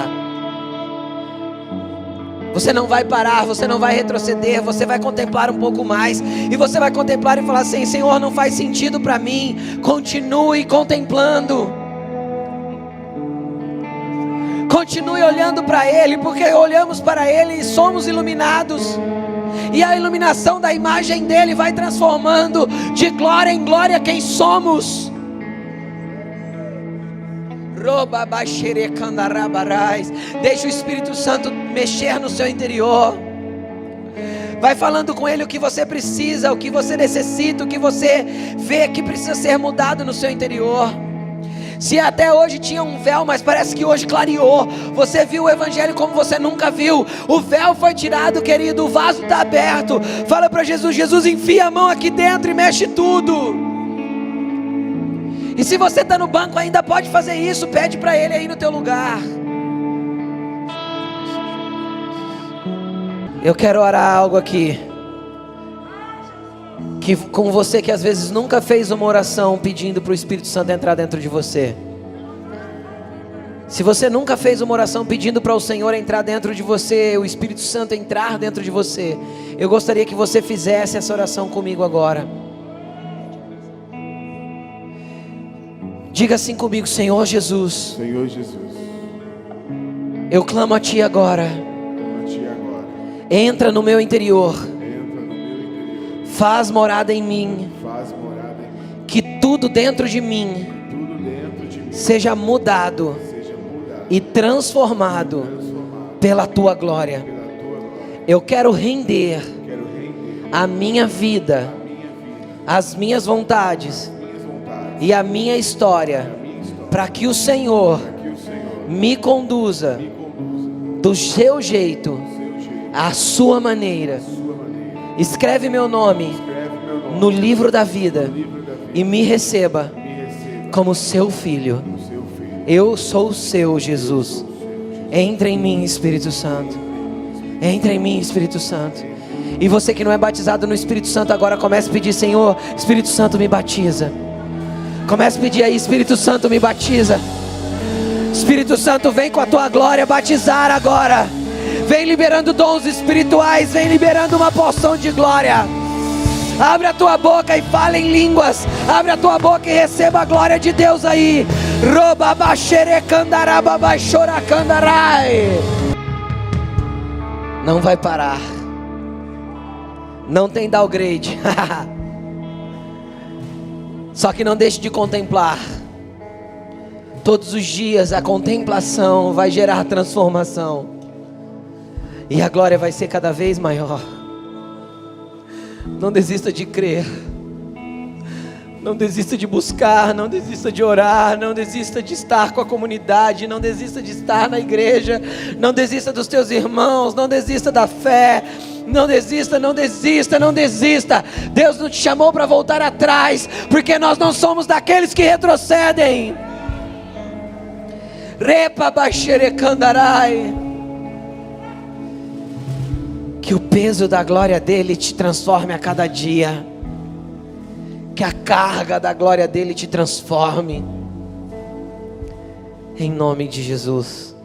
Você não vai parar, você não vai retroceder, você vai contemplar um pouco mais. E você vai contemplar e falar assim: Senhor, não faz sentido para mim. Continue contemplando. continue olhando para Ele, porque olhamos para Ele e somos iluminados. E a iluminação da imagem dele vai transformando de glória em glória quem somos. Deixa o Espírito Santo mexer no seu interior. Vai falando com Ele o que você precisa, o que você necessita, o que você vê que precisa ser mudado no seu interior. Se até hoje tinha um véu, mas parece que hoje clareou. Você viu o Evangelho como você nunca viu. O véu foi tirado, querido, o vaso está aberto. Fala para Jesus: Jesus, enfia a mão aqui dentro e mexe tudo. E se você está no banco ainda pode fazer isso, pede para Ele aí no teu lugar. Eu quero orar algo aqui, que com você que às vezes nunca fez uma oração pedindo para o Espírito Santo entrar dentro de você. Se você nunca fez uma oração pedindo para o Senhor entrar dentro de você, o Espírito Santo entrar dentro de você, eu gostaria que você fizesse essa oração comigo agora. Diga assim comigo: Senhor Jesus, Senhor Jesus, eu clamo a Ti agora. Entra no meu interior. Faz morada em mim. Que tudo dentro de mim seja mudado e transformado pela Tua glória. Eu quero render a minha vida, as minhas vontades e a minha história, para que o Senhor me conduza do seu jeito, à sua maneira. Escreve meu nome no livro da vida e me receba como seu filho. Eu sou o seu, Jesus. Entra em mim, Espírito Santo. Entra em mim, Espírito Santo. E você que não é batizado no Espírito Santo, agora comece a pedir: Senhor, Espírito Santo, me batiza. Comece a pedir aí: Espírito Santo, me batiza. Espírito Santo, vem com a tua glória batizar agora. Vem liberando dons espirituais, vem liberando uma porção de glória. Abre a tua boca e fala em línguas. Abre a tua boca e receba a glória de Deus aí. Não vai parar. Não tem downgrade. Só que não deixe de contemplar. Todos os dias a contemplação vai gerar transformação. E a glória vai ser cada vez maior. Não desista de crer. Não desista de buscar. Não desista de orar. Não desista de estar com a comunidade. Não desista de estar na igreja. Não desista dos teus irmãos. Não desista da fé. Não desista, não desista, não desista. Deus não te chamou para voltar atrás, porque nós não somos daqueles que retrocedem. Repa baxerecandarai. Que o peso da glória dele te transforme a cada dia. Que a carga da glória dele te transforme. Em nome de Jesus.